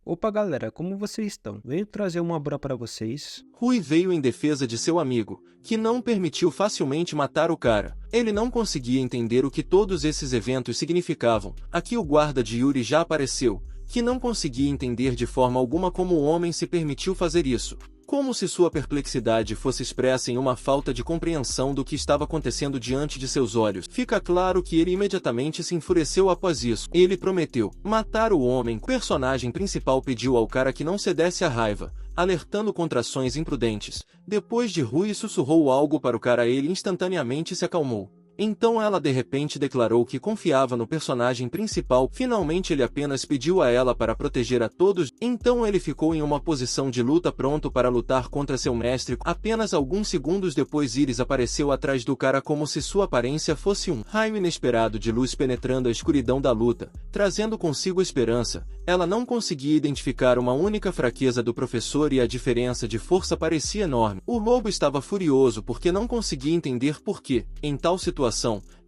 Opa galera, como vocês estão? Venho trazer uma obra para vocês. Rui veio em defesa de seu amigo, que não permitiu facilmente matar o cara. Ele não conseguia entender o que todos esses eventos significavam. Aqui o guarda de Yuri já apareceu, que não conseguia entender de forma alguma como o homem se permitiu fazer isso. Como se sua perplexidade fosse expressa em uma falta de compreensão do que estava acontecendo diante de seus olhos. Fica claro que ele imediatamente se enfureceu após isso. Ele prometeu matar o homem. O personagem principal pediu ao cara que não cedesse à raiva, alertando contra ações imprudentes. Depois de Rui sussurrou algo para o cara, ele instantaneamente se acalmou. Então ela de repente declarou que confiava no personagem principal. Finalmente ele apenas pediu a ela para proteger a todos. Então ele ficou em uma posição de luta, pronto para lutar contra seu mestre. Apenas alguns segundos depois Iris apareceu atrás do cara como se sua aparência fosse um raio inesperado de luz penetrando a escuridão da luta, trazendo consigo esperança. Ela não conseguia identificar uma única fraqueza do professor e a diferença de força parecia enorme. O lobo estava furioso porque não conseguia entender por que, em tal situação,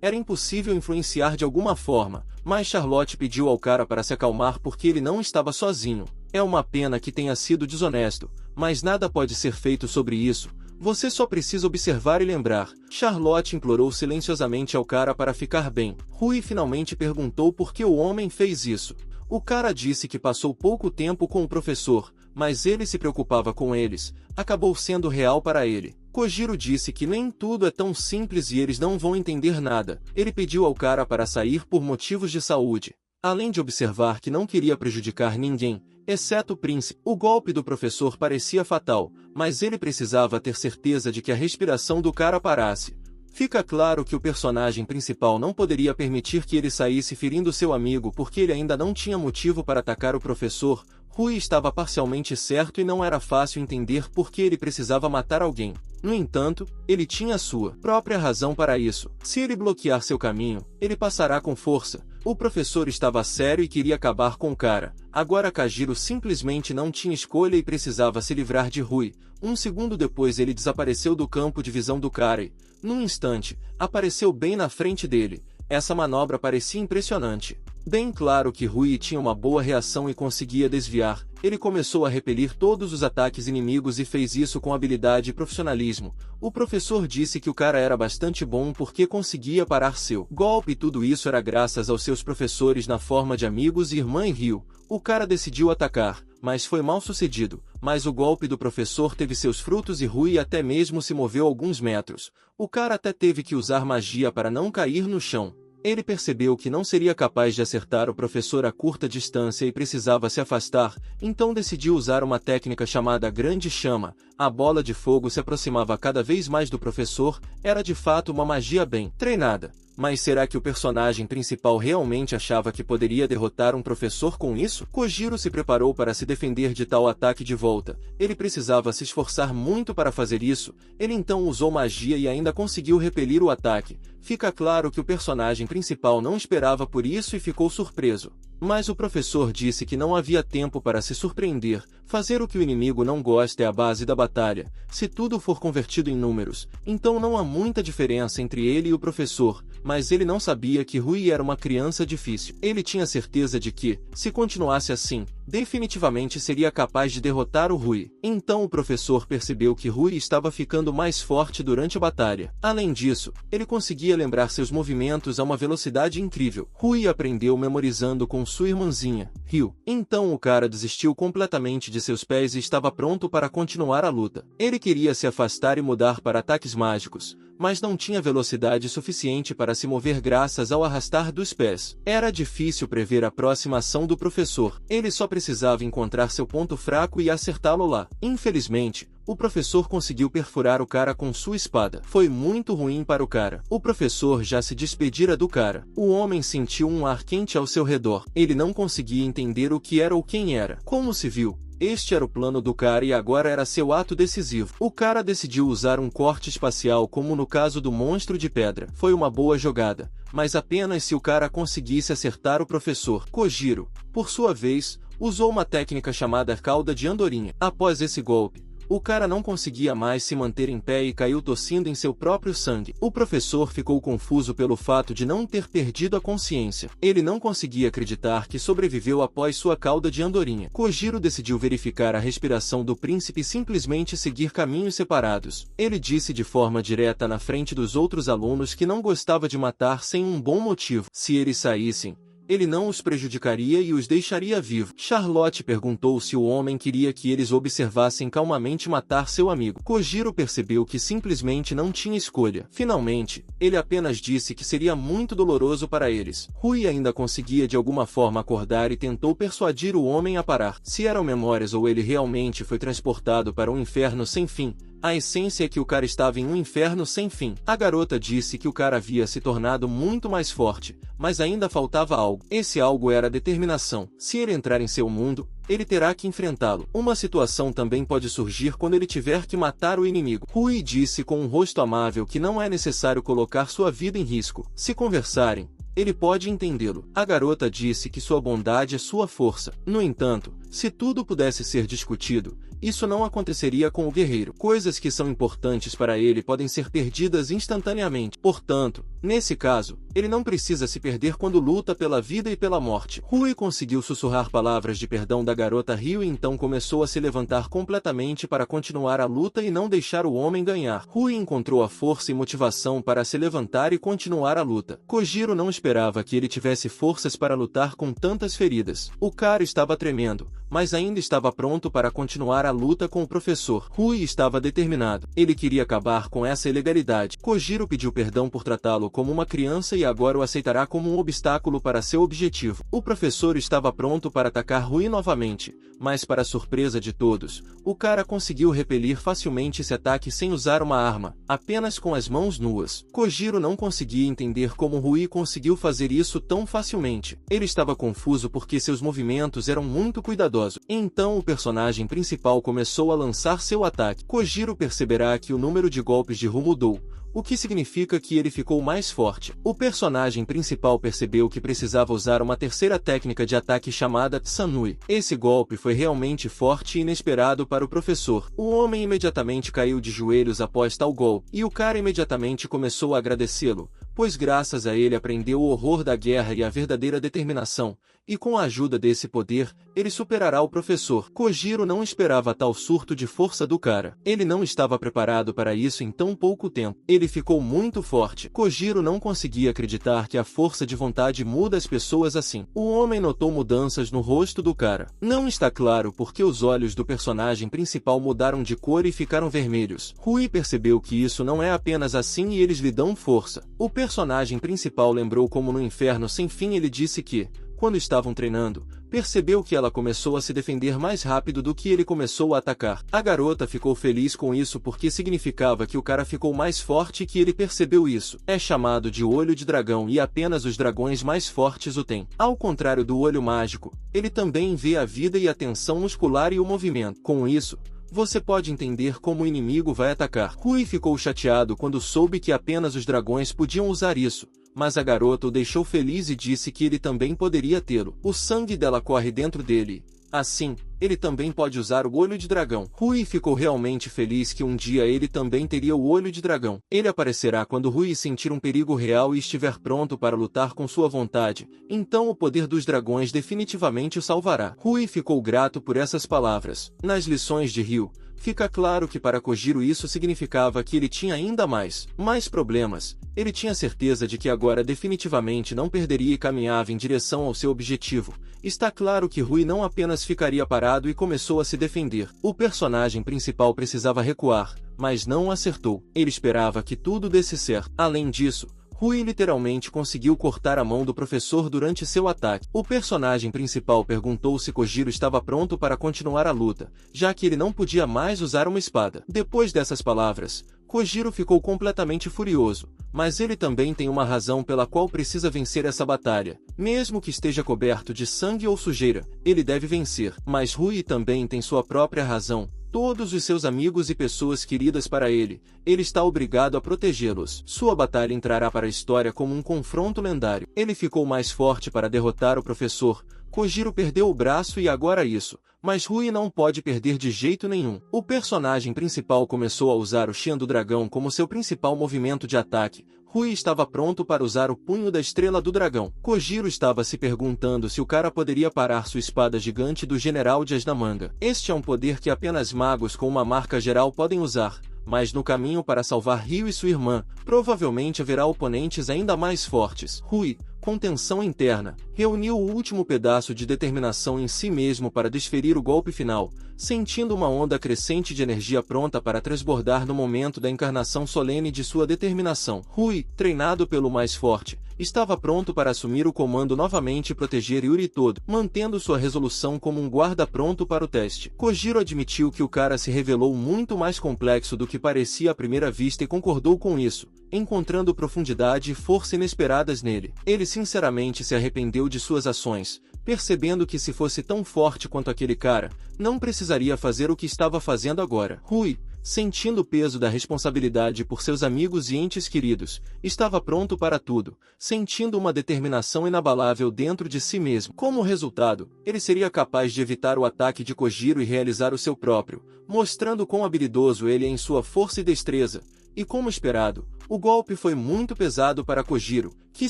era impossível influenciar de alguma forma, mas Charlotte pediu ao cara para se acalmar porque ele não estava sozinho. É uma pena que tenha sido desonesto, mas nada pode ser feito sobre isso. Você só precisa observar e lembrar. Charlotte implorou silenciosamente ao cara para ficar bem. Rui finalmente perguntou por que o homem fez isso. O cara disse que passou pouco tempo com o professor, mas ele se preocupava com eles. Acabou sendo real para ele. Kojiro disse que nem tudo é tão simples e eles não vão entender nada. Ele pediu ao cara para sair por motivos de saúde. Além de observar que não queria prejudicar ninguém, exceto o príncipe. O golpe do professor parecia fatal, mas ele precisava ter certeza de que a respiração do cara parasse. Fica claro que o personagem principal não poderia permitir que ele saísse ferindo seu amigo porque ele ainda não tinha motivo para atacar o professor. Rui estava parcialmente certo e não era fácil entender por que ele precisava matar alguém. No entanto, ele tinha sua própria razão para isso. Se ele bloquear seu caminho, ele passará com força. O professor estava sério e queria acabar com o cara. Agora Kajiro simplesmente não tinha escolha e precisava se livrar de Rui. Um segundo depois ele desapareceu do campo de visão do cara e, num instante, apareceu bem na frente dele. Essa manobra parecia impressionante. Bem claro que Rui tinha uma boa reação e conseguia desviar. Ele começou a repelir todos os ataques inimigos e fez isso com habilidade e profissionalismo. O professor disse que o cara era bastante bom porque conseguia parar seu golpe e tudo isso era graças aos seus professores na forma de amigos e irmã e Ryu. O cara decidiu atacar, mas foi mal sucedido. Mas o golpe do professor teve seus frutos e Rui até mesmo se moveu alguns metros. O cara até teve que usar magia para não cair no chão. Ele percebeu que não seria capaz de acertar o professor a curta distância e precisava se afastar, então decidiu usar uma técnica chamada Grande Chama. A bola de fogo se aproximava cada vez mais do professor, era de fato uma magia bem treinada. Mas será que o personagem principal realmente achava que poderia derrotar um professor com isso? Kojiro se preparou para se defender de tal ataque de volta. Ele precisava se esforçar muito para fazer isso. Ele então usou magia e ainda conseguiu repelir o ataque. Fica claro que o personagem principal não esperava por isso e ficou surpreso. Mas o professor disse que não havia tempo para se surpreender. Fazer o que o inimigo não gosta é a base da batalha. Se tudo for convertido em números, então não há muita diferença entre ele e o professor. Mas ele não sabia que Rui era uma criança difícil. Ele tinha certeza de que, se continuasse assim, definitivamente seria capaz de derrotar o Rui. Então o professor percebeu que Rui estava ficando mais forte durante a batalha. Além disso, ele conseguia lembrar seus movimentos a uma velocidade incrível. Rui aprendeu memorizando com sua irmãzinha, Ryu. Então o cara desistiu completamente de seus pés e estava pronto para continuar a luta. Ele queria se afastar e mudar para ataques mágicos, mas não tinha velocidade suficiente para se mover graças ao arrastar dos pés. Era difícil prever a próxima ação do professor. Ele só precisava encontrar seu ponto fraco e acertá-lo lá. Infelizmente, o professor conseguiu perfurar o cara com sua espada. Foi muito ruim para o cara. O professor já se despedira do cara. O homem sentiu um ar quente ao seu redor. Ele não conseguia entender o que era ou quem era. Como se viu? Este era o plano do cara e agora era seu ato decisivo. O cara decidiu usar um corte espacial como no caso do monstro de pedra. Foi uma boa jogada, mas apenas se o cara conseguisse acertar o professor. Kojiro, por sua vez, usou uma técnica chamada cauda de andorinha. Após esse golpe, O cara não conseguia mais se manter em pé e caiu tossindo em seu próprio sangue. O professor ficou confuso pelo fato de não ter perdido a consciência. Ele não conseguia acreditar que sobreviveu após sua cauda de andorinha. Kojiro decidiu verificar a respiração do príncipe e simplesmente seguir caminhos separados. Ele disse de forma direta na frente dos outros alunos que não gostava de matar sem um bom motivo. Se eles saíssem, ele não os prejudicaria e os deixaria vivos. Charlotte perguntou se o homem queria que eles observassem calmamente matar seu amigo. Kojiro percebeu que simplesmente não tinha escolha. Finalmente, ele apenas disse que seria muito doloroso para eles. Rui ainda conseguia de alguma forma acordar e tentou persuadir o homem a parar. Se eram memórias ou ele realmente foi transportado para um inferno sem fim, a essência é que o cara estava em um inferno sem fim. A garota disse que o cara havia se tornado muito mais forte, mas ainda faltava algo. Esse algo era a determinação. Se ele entrar em seu mundo, ele terá que enfrentá-lo. Uma situação também pode surgir quando ele tiver que matar o inimigo. Rui disse com um rosto amável que não é necessário colocar sua vida em risco. Se conversarem, ele pode entendê-lo. A garota disse que sua bondade é sua força. No entanto, se tudo pudesse ser discutido, isso não aconteceria com o guerreiro. Coisas que são importantes para ele podem ser perdidas instantaneamente. Portanto, nesse caso, ele não precisa se perder quando luta pela vida e pela morte. Rui conseguiu sussurrar palavras de perdão da garota Ryu e então começou a se levantar completamente para continuar a luta e não deixar o homem ganhar. Rui encontrou a força e motivação para se levantar e continuar a luta. Kojiro não esperava que ele tivesse forças para lutar com tantas feridas. O cara estava tremendo, mas ainda estava pronto para continuar a luta com o professor. Rui estava determinado. Ele queria acabar com essa ilegalidade. Kojiro pediu perdão por tratá-lo como uma criança e agora o aceitará como um obstáculo para seu objetivo. O professor estava pronto para atacar Rui novamente, mas para surpresa de todos, o cara conseguiu repelir facilmente esse ataque sem usar uma arma, apenas com as mãos nuas. Kojiro não conseguia entender como Rui conseguiu fazer isso tão facilmente. Ele estava confuso porque seus movimentos eram muito cuidadosos. Então o personagem principal começou a lançar seu ataque. Kojiro perceberá que o número de golpes de Ryu mudou, o que significa que ele ficou mais forte. O personagem principal percebeu que precisava usar uma terceira técnica de ataque chamada Tsanui. Esse golpe foi realmente forte e inesperado para o professor. O homem imediatamente caiu de joelhos após tal golpe, e o cara imediatamente começou a agradecê-lo, pois graças a ele aprendeu o horror da guerra e a verdadeira determinação, e com a ajuda desse poder, ele superará o professor. Kojiro não esperava tal surto de força do cara. Ele não estava preparado para isso em tão pouco tempo. Ele ficou muito forte. Kojiro não conseguia acreditar que a força de vontade muda as pessoas assim. O homem notou mudanças no rosto do cara. Não está claro porque os olhos do personagem principal mudaram de cor e ficaram vermelhos. Rui percebeu que isso não é apenas assim e eles lhe dão força. O personagem principal lembrou como no inferno sem fim ele disse que, quando estavam treinando, percebeu que ela começou a se defender mais rápido do que ele começou a atacar. A garota ficou feliz com isso porque significava que o cara ficou mais forte e que ele percebeu isso. É chamado de olho de dragão e apenas os dragões mais fortes o têm. Ao contrário do olho mágico, ele também vê a vida e a tensão muscular e o movimento. Com isso, você pode entender como o inimigo vai atacar. Rui ficou chateado quando soube que apenas os dragões podiam usar isso, mas a garota o deixou feliz e disse que ele também poderia tê-lo. O sangue dela corre dentro dele. Assim, ele também pode usar o olho de dragão. Rui ficou realmente feliz que um dia ele também teria o olho de dragão. Ele aparecerá quando Rui sentir um perigo real e estiver pronto para lutar com sua vontade. Então o poder dos dragões definitivamente o salvará. Rui ficou grato por essas palavras. Nas lições de Ryu, fica claro que para Kojiro isso significava que ele tinha ainda mais problemas. Ele tinha certeza de que agora definitivamente não perderia e caminhava em direção ao seu objetivo. Está claro que Rui não apenas ficaria parado e começou a se defender. O personagem principal precisava recuar, mas não acertou. Ele esperava que tudo desse certo. Além disso, Rui literalmente conseguiu cortar a mão do professor durante seu ataque. O personagem principal perguntou se Kojiro estava pronto para continuar a luta, já que ele não podia mais usar uma espada. Depois dessas palavras, Kojiro ficou completamente furioso, mas ele também tem uma razão pela qual precisa vencer essa batalha. Mesmo que esteja coberto de sangue ou sujeira, ele deve vencer. Mas Rui também tem sua própria razão. Todos os seus amigos e pessoas queridas para ele está obrigado a protegê-los. Sua batalha entrará para a história como um confronto lendário. Ele ficou mais forte para derrotar o professor, Kojiro perdeu o braço e agora isso, mas Rui não pode perder de jeito nenhum. O personagem principal começou a usar o Shen do Dragão como seu principal movimento de ataque. Rui estava pronto para usar o punho da estrela do dragão. Kojiro estava se perguntando se o cara poderia parar sua espada gigante do General Dias na manga. Este é um poder que apenas magos com uma marca geral podem usar, mas no caminho para salvar Ryu e sua irmã, provavelmente haverá oponentes ainda mais fortes. Rui, com tensão interna, reuniu o último pedaço de determinação em si mesmo para desferir o golpe final, sentindo uma onda crescente de energia pronta para transbordar no momento da encarnação solene de sua determinação. Rui, treinado pelo mais forte, estava pronto para assumir o comando novamente e proteger Yuri todo, mantendo sua resolução como um guarda pronto para o teste. Kojiro admitiu que o cara se revelou muito mais complexo do que parecia à primeira vista e concordou com isso, encontrando profundidade e força inesperadas nele. Ele sinceramente se arrependeu de suas ações, percebendo que se fosse tão forte quanto aquele cara, não precisaria fazer o que estava fazendo agora. Rui, sentindo o peso da responsabilidade por seus amigos e entes queridos, estava pronto para tudo, sentindo uma determinação inabalável dentro de si mesmo. Como resultado, ele seria capaz de evitar o ataque de Kojiro e realizar o seu próprio, mostrando quão habilidoso ele é em sua força e destreza. E como esperado, o golpe foi muito pesado para Kojiro, que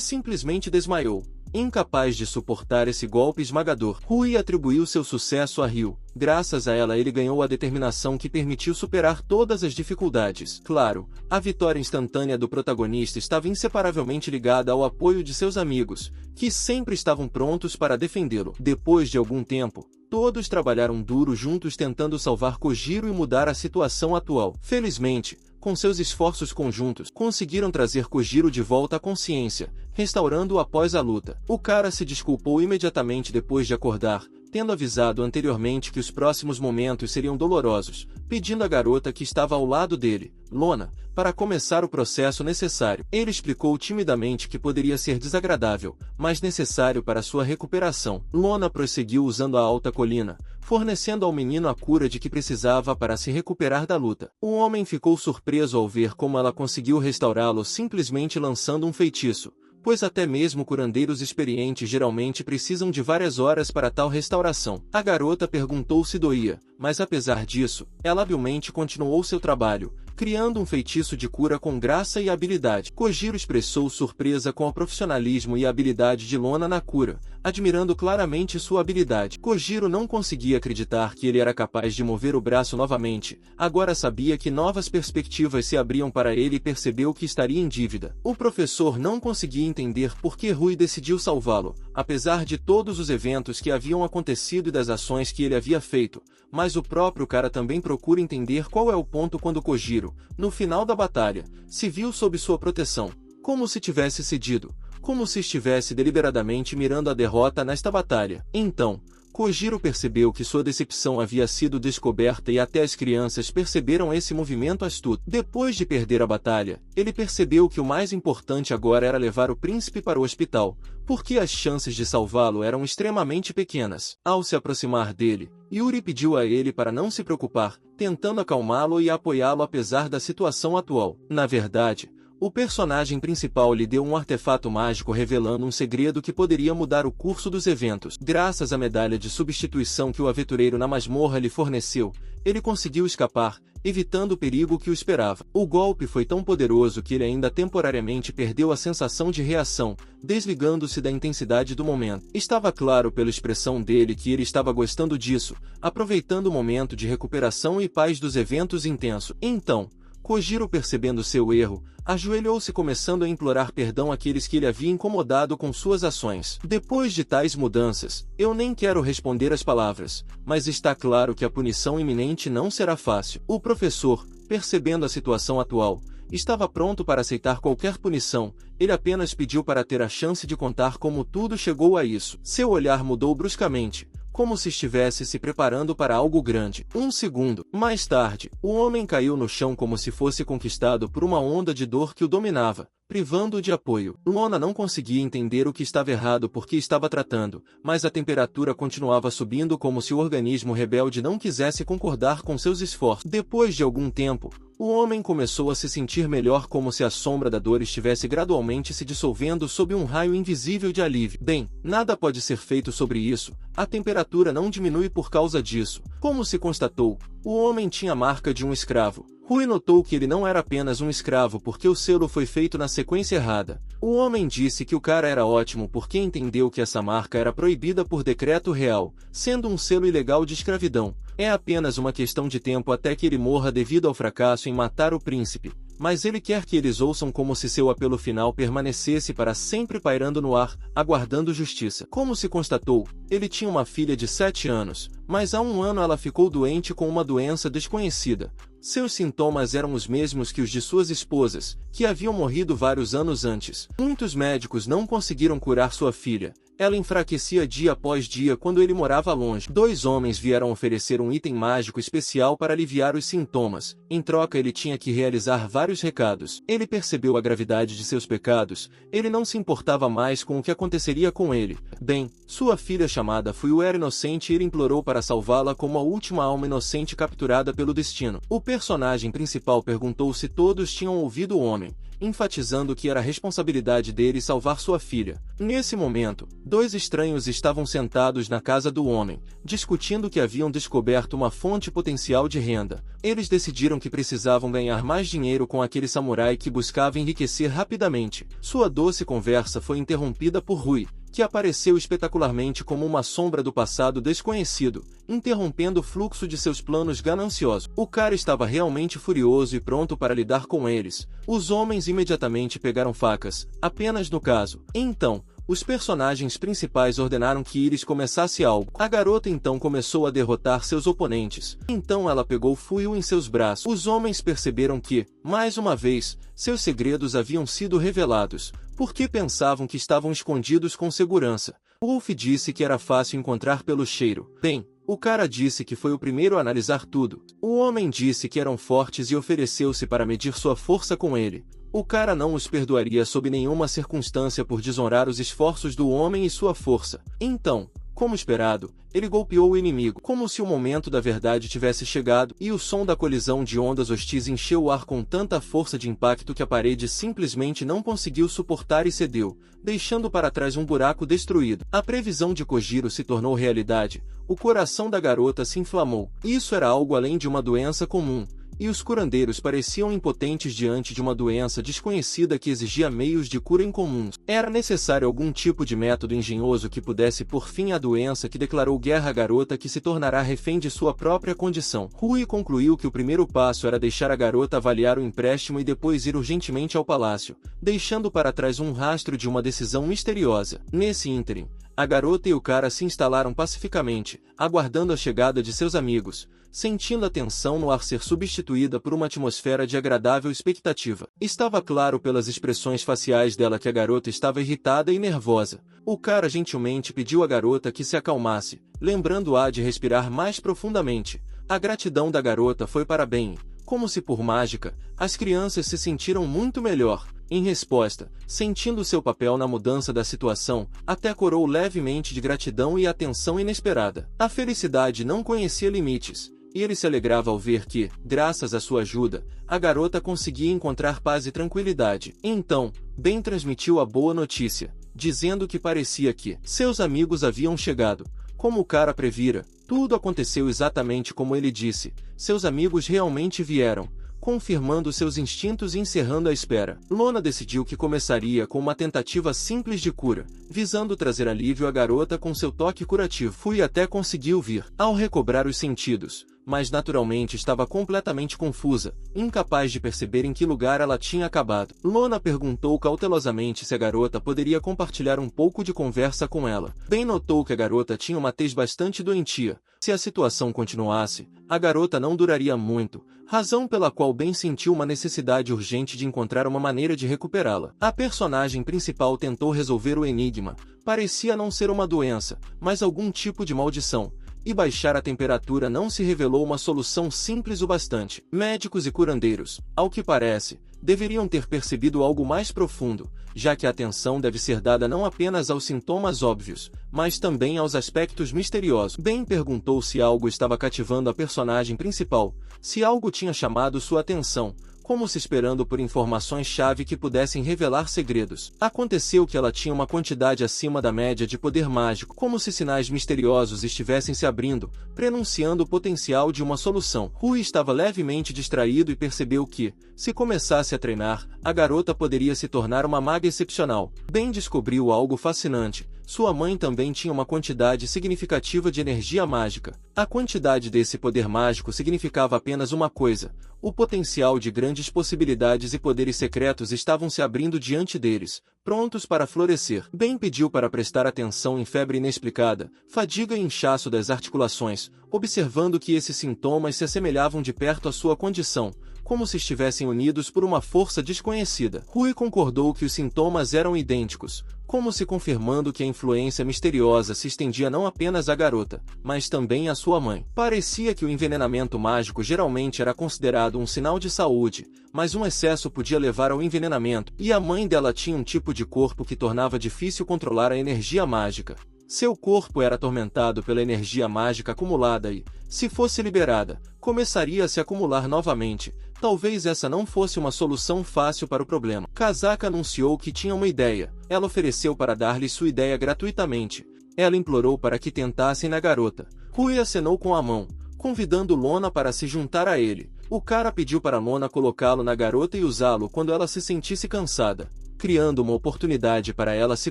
simplesmente desmaiou. Incapaz de suportar esse golpe esmagador, Rui atribuiu seu sucesso a Ryu. Graças a ela ele ganhou a determinação que permitiu superar todas as dificuldades. Claro, a vitória instantânea do protagonista estava inseparavelmente ligada ao apoio de seus amigos, que sempre estavam prontos para defendê-lo. Depois de algum tempo, todos trabalharam duro juntos tentando salvar Kojiro e mudar a situação atual. Felizmente, com seus esforços conjuntos, conseguiram trazer Kojiro de volta à consciência, restaurando-o após a luta. O cara se desculpou imediatamente depois de acordar, tendo avisado anteriormente que os próximos momentos seriam dolorosos, pedindo à garota que estava ao lado dele, Lona, para começar o processo necessário. Ele explicou timidamente que poderia ser desagradável, mas necessário para sua recuperação. Lona prosseguiu usando a alta colina, fornecendo ao menino a cura de que precisava para se recuperar da luta. O homem ficou surpreso ao ver como ela conseguiu restaurá-lo simplesmente lançando um feitiço, pois até mesmo curandeiros experientes geralmente precisam de várias horas para tal restauração. A garota perguntou se doía, mas apesar disso, ela habilmente continuou seu trabalho, criando um feitiço de cura com graça e habilidade. Kojiro expressou surpresa com o profissionalismo e a habilidade de Lona na cura, admirando claramente sua habilidade. Kojiro não conseguia acreditar que ele era capaz de mover o braço novamente, agora sabia que novas perspectivas se abriam para ele e percebeu que estaria em dívida. O professor não conseguia entender por que Rui decidiu salvá-lo, apesar de todos os eventos que haviam acontecido e das ações que ele havia feito, mas o próprio cara também procura entender qual é o ponto quando Kojiro, no final da batalha, se viu sob sua proteção, como se tivesse cedido, como se estivesse deliberadamente mirando a derrota nesta batalha. Então, Kojiro percebeu que sua decepção havia sido descoberta e até as crianças perceberam esse movimento astuto. Depois de perder a batalha, ele percebeu que o mais importante agora era levar o príncipe para o hospital, porque as chances de salvá-lo eram extremamente pequenas. Ao se aproximar dele, Yuri pediu a ele para não se preocupar, tentando acalmá-lo e apoiá-lo apesar da situação atual. Na verdade, o personagem principal lhe deu um artefato mágico revelando um segredo que poderia mudar o curso dos eventos. Graças à medalha de substituição que o aventureiro na masmorra lhe forneceu, ele conseguiu escapar, evitando o perigo que o esperava. O golpe foi tão poderoso que ele ainda temporariamente perdeu a sensação de reação, desligando-se da intensidade do momento. Estava claro pela expressão dele que ele estava gostando disso, aproveitando o momento de recuperação e paz dos eventos intensos. Então, Kojiro, percebendo seu erro, ajoelhou-se começando a implorar perdão àqueles que ele havia incomodado com suas ações. Depois de tais mudanças, eu nem quero responder as palavras, mas está claro que a punição iminente não será fácil. O professor, percebendo a situação atual, estava pronto para aceitar qualquer punição, ele apenas pediu para ter a chance de contar como tudo chegou a isso. Seu olhar mudou bruscamente, como se estivesse se preparando para algo grande. Um segundo mais tarde, o homem caiu no chão como se fosse conquistado por uma onda de dor que o dominava, privando-o de apoio. Lona não conseguia entender o que estava errado porque estava tratando, mas a temperatura continuava subindo como se o organismo rebelde não quisesse concordar com seus esforços. Depois de algum tempo, O homem começou a se sentir melhor, como se a sombra da dor estivesse gradualmente se dissolvendo sob um raio invisível de alívio. Bem, nada pode ser feito sobre isso, a temperatura não diminui por causa disso. Como se constatou, o homem tinha a marca de um escravo. Rui notou que ele não era apenas um escravo porque o selo foi feito na sequência errada. O homem disse que o cara era ótimo porque entendeu que essa marca era proibida por decreto real, sendo um selo ilegal de escravidão. É apenas uma questão de tempo até que ele morra devido ao fracasso em matar o príncipe. Mas ele quer que eles ouçam como se seu apelo final permanecesse para sempre pairando no ar, aguardando justiça. Como se constatou, ele tinha uma filha de 7 anos, mas há um ano ela ficou doente com uma doença desconhecida. Seus sintomas eram os mesmos que os de suas esposas, que haviam morrido vários anos antes. Muitos médicos não conseguiram curar sua filha. Ela enfraquecia dia após dia quando ele morava longe. 2 homens vieram oferecer um item mágico especial para aliviar os sintomas. Em troca, ele tinha que realizar vários recados. Ele percebeu a gravidade de seus pecados. Ele não se importava mais com o que aconteceria com ele. Bem, sua filha chamada Fuyu era inocente e ele implorou para salvá-la como a última alma inocente capturada pelo destino. O personagem principal perguntou se todos tinham ouvido o homem, enfatizando que era a responsabilidade dele salvar sua filha. Nesse momento, 2 estranhos estavam sentados na casa do homem, discutindo que haviam descoberto uma fonte potencial de renda. Eles decidiram que precisavam ganhar mais dinheiro com aquele samurai que buscava enriquecer rapidamente. Sua doce conversa foi interrompida por Rui, que apareceu espetacularmente como uma sombra do passado desconhecido, interrompendo o fluxo de seus planos gananciosos. O cara estava realmente furioso e pronto para lidar com eles. Os homens imediatamente pegaram facas, apenas no caso. Então, os personagens principais ordenaram que Iris começasse algo. A garota então começou a derrotar seus oponentes. Então ela pegou Fuyu em seus braços. Os homens perceberam que, mais uma vez, seus segredos haviam sido revelados, porque pensavam que estavam escondidos com segurança. Wolf disse que era fácil encontrar pelo cheiro. Bem, o cara disse que foi o primeiro a analisar tudo. O homem disse que eram fortes e ofereceu-se para medir sua força com ele. O cara não os perdoaria sob nenhuma circunstância por desonrar os esforços do homem e sua força. Então, como esperado, ele golpeou o inimigo, como se o momento da verdade tivesse chegado, e o som da colisão de ondas hostis encheu o ar com tanta força de impacto que a parede simplesmente não conseguiu suportar e cedeu, deixando para trás um buraco destruído. A previsão de Kojiro se tornou realidade. O coração da garota se inflamou. Isso era algo além de uma doença comum. E os curandeiros pareciam impotentes diante de uma doença desconhecida que exigia meios de cura incomuns. Era necessário algum tipo de método engenhoso que pudesse pôr fim à doença que declarou guerra à garota, que se tornará refém de sua própria condição. Rui concluiu que o primeiro passo era deixar a garota avaliar o empréstimo e depois ir urgentemente ao palácio, deixando para trás um rastro de uma decisão misteriosa. Nesse ínterim, a garota e o cara se instalaram pacificamente, aguardando a chegada de seus amigos, sentindo a tensão no ar ser substituída por uma atmosfera de agradável expectativa. Estava claro pelas expressões faciais dela que a garota estava irritada e nervosa. O cara gentilmente pediu à garota que se acalmasse, lembrando-a de respirar mais profundamente. A gratidão da garota foi para bem. Como se por mágica, as crianças se sentiram muito melhor. Em resposta, sentindo seu papel na mudança da situação, até corou levemente de gratidão e atenção inesperada. A felicidade não conhecia limites, e ele se alegrava ao ver que, graças à sua ajuda, a garota conseguia encontrar paz e tranquilidade. Então, Ben transmitiu a boa notícia, dizendo que parecia que seus amigos haviam chegado. Como o cara previra, tudo aconteceu exatamente como ele disse. Seus amigos realmente vieram, confirmando seus instintos e encerrando a espera. Lona decidiu que começaria com uma tentativa simples de cura, visando trazer alívio à garota com seu toque curativo. Fui até conseguiu vir. Ao recobrar os sentidos, mas naturalmente estava completamente confusa, incapaz de perceber em que lugar ela tinha acabado. Lona perguntou cautelosamente se a garota poderia compartilhar um pouco de conversa com ela. Ben notou que a garota tinha uma tez bastante doentia. Se a situação continuasse, a garota não duraria muito, razão pela qual Ben sentiu uma necessidade urgente de encontrar uma maneira de recuperá-la. A personagem principal tentou resolver o enigma. Parecia não ser uma doença, mas algum tipo de maldição. E baixar a temperatura não se revelou uma solução simples o bastante. Médicos e curandeiros, ao que parece, deveriam ter percebido algo mais profundo, já que a atenção deve ser dada não apenas aos sintomas óbvios, mas também aos aspectos misteriosos. Ben perguntou se algo estava cativando a personagem principal, se algo tinha chamado sua atenção, como se esperando por informações-chave que pudessem revelar segredos. Aconteceu que ela tinha uma quantidade acima da média de poder mágico, como se sinais misteriosos estivessem se abrindo, prenunciando o potencial de uma solução. Rui estava levemente distraído e percebeu que, se começasse a treinar, a garota poderia se tornar uma maga excepcional. Ben descobriu algo fascinante. Sua mãe também tinha uma quantidade significativa de energia mágica. A quantidade desse poder mágico significava apenas uma coisa: o potencial de grandes possibilidades e poderes secretos estavam se abrindo diante deles, prontos para florescer. Ben pediu para prestar atenção em febre inexplicada, fadiga e inchaço das articulações, observando que esses sintomas se assemelhavam de perto à sua condição, como se estivessem unidos por uma força desconhecida. Rui concordou que os sintomas eram idênticos, como se confirmando que a influência misteriosa se estendia não apenas à garota, mas também à sua mãe. Parecia que o envenenamento mágico geralmente era considerado um sinal de saúde, mas um excesso podia levar ao envenenamento, e a mãe dela tinha um tipo de corpo que tornava difícil controlar a energia mágica. Seu corpo era atormentado pela energia mágica acumulada e, se fosse liberada, começaria a se acumular novamente. Talvez essa não fosse uma solução fácil para o problema. Kazaka anunciou que tinha uma ideia. Ela ofereceu para dar-lhe sua ideia gratuitamente. Ela implorou para que tentassem na garota. Rui acenou com a mão, convidando Lona para se juntar a ele. O cara pediu para Lona colocá-lo na garota e usá-lo quando ela se sentisse cansada, criando uma oportunidade para ela se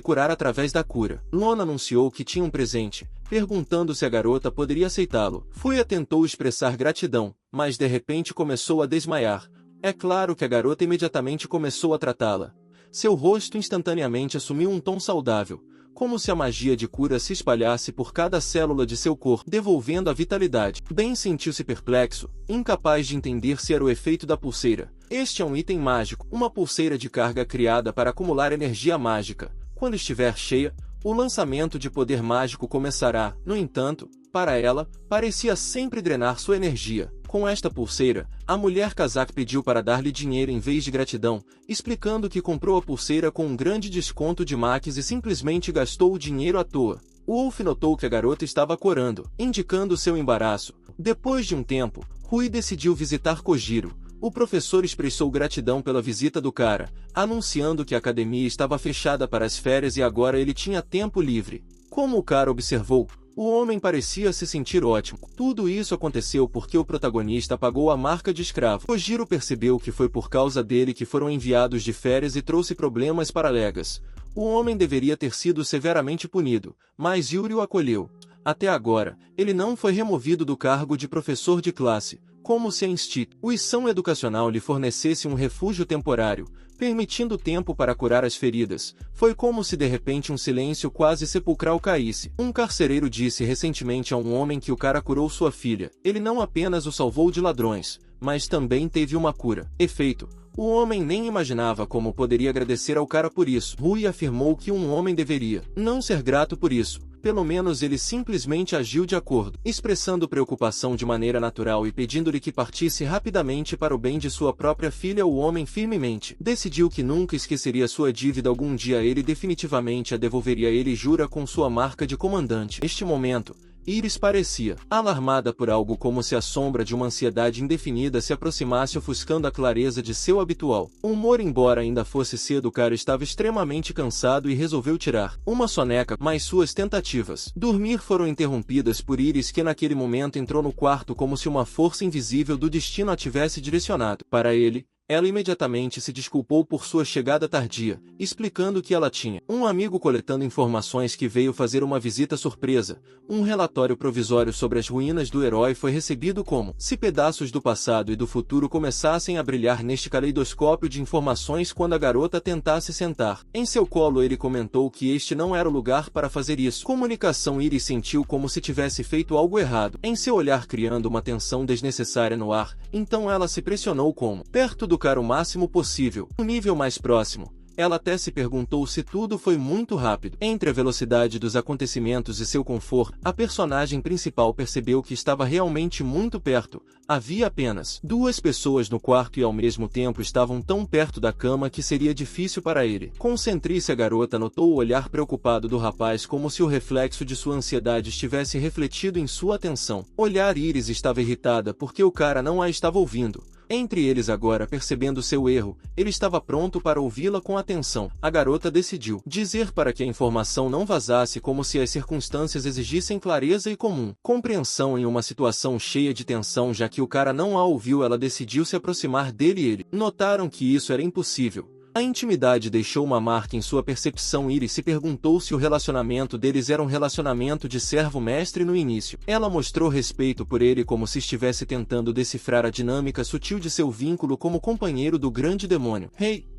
curar através da cura. Lona anunciou que tinha um presente, perguntando se a garota poderia aceitá-lo. Fuia tentou expressar gratidão, mas de repente começou a desmaiar. É claro que a garota imediatamente começou a tratá-la. Seu rosto instantaneamente assumiu um tom saudável, como se a magia de cura se espalhasse por cada célula de seu corpo, devolvendo a vitalidade. Ben sentiu-se perplexo, incapaz de entender se era o efeito da pulseira. Este é um item mágico, uma pulseira de carga criada para acumular energia mágica. Quando estiver cheia, o lançamento de poder mágico começará. No entanto, para ela, parecia sempre drenar sua energia. Com esta pulseira, a mulher Kazak pediu para dar-lhe dinheiro em vez de gratidão, explicando que comprou a pulseira com um grande desconto de max e simplesmente gastou o dinheiro à toa. Wolf notou que a garota estava corando, indicando seu embaraço. Depois de um tempo, Rui decidiu visitar Kojiro. O professor expressou gratidão pela visita do cara, anunciando que a academia estava fechada para as férias e agora ele tinha tempo livre. Como o cara observou, o homem parecia se sentir ótimo. Tudo isso aconteceu porque o protagonista pagou a marca de escravo. Kojiro percebeu que foi por causa dele que foram enviados de férias e trouxe problemas para Legas. O homem deveria ter sido severamente punido, mas Yuri o acolheu. Até agora, ele não foi removido do cargo de professor de classe, como se a instituição educacional lhe fornecesse um refúgio temporário, permitindo tempo para curar as feridas. Foi como se de repente um silêncio quase sepulcral caísse. Um carcereiro disse recentemente a um homem que o cara curou sua filha. Ele não apenas o salvou de ladrões, mas também teve uma cura. Efeito. O homem nem imaginava como poderia agradecer ao cara por isso. Rui afirmou que um homem deveria não ser grato por isso. Pelo menos ele simplesmente agiu de acordo, expressando preocupação de maneira natural e pedindo-lhe que partisse rapidamente para o bem de sua própria filha. O homem firmemente decidiu que nunca esqueceria sua dívida. Algum dia ele definitivamente a devolveria. Ele jura com sua marca de comandante. Neste momento, Iris parecia alarmada por algo, como se a sombra de uma ansiedade indefinida se aproximasse, ofuscando a clareza de seu habitual humor. Embora ainda fosse cedo, o cara estava extremamente cansado e resolveu tirar uma soneca, mas suas tentativas de dormir foram interrompidas por Iris, que naquele momento entrou no quarto como se uma força invisível do destino a tivesse direcionado para ele. Ela imediatamente se desculpou por sua chegada tardia, explicando que ela tinha um amigo coletando informações que veio fazer uma visita surpresa. Um relatório provisório sobre as ruínas do herói foi recebido, como se pedaços do passado e do futuro começassem a brilhar neste caleidoscópio de informações quando a garota tentasse sentar em seu colo. Ele comentou que este não era o lugar para fazer isso. Comunicação. Iris sentiu como se tivesse feito algo errado em seu olhar, criando uma tensão desnecessária no ar. Então ela se pressionou como perto do cara o máximo possível. No nível mais próximo, Ela até se perguntou se tudo foi muito rápido. Entre a velocidade dos acontecimentos e seu conforto, a personagem principal percebeu que estava realmente muito perto. Havia apenas 2 pessoas no quarto e ao mesmo tempo estavam tão perto da cama que seria difícil para ele. Concentre-se. A garota notou o olhar preocupado do rapaz como se o reflexo de sua ansiedade estivesse refletido em sua atenção. Olhar Iris estava irritada porque o cara não a estava ouvindo. Entre eles agora percebendo seu erro, ele estava pronto para ouvi-la com atenção. A garota decidiu dizer para que a informação não vazasse como se as circunstâncias exigissem clareza e comum compreensão em uma situação cheia de tensão. Já que o cara não a ouviu, ela decidiu se aproximar dele e ele. Notaram que isso era impossível. A intimidade deixou uma marca em sua percepção. Iris se perguntou se o relacionamento deles era um relacionamento de servo-mestre no início. Ela mostrou respeito por ele como se estivesse tentando decifrar a dinâmica sutil de seu vínculo como companheiro do grande demônio.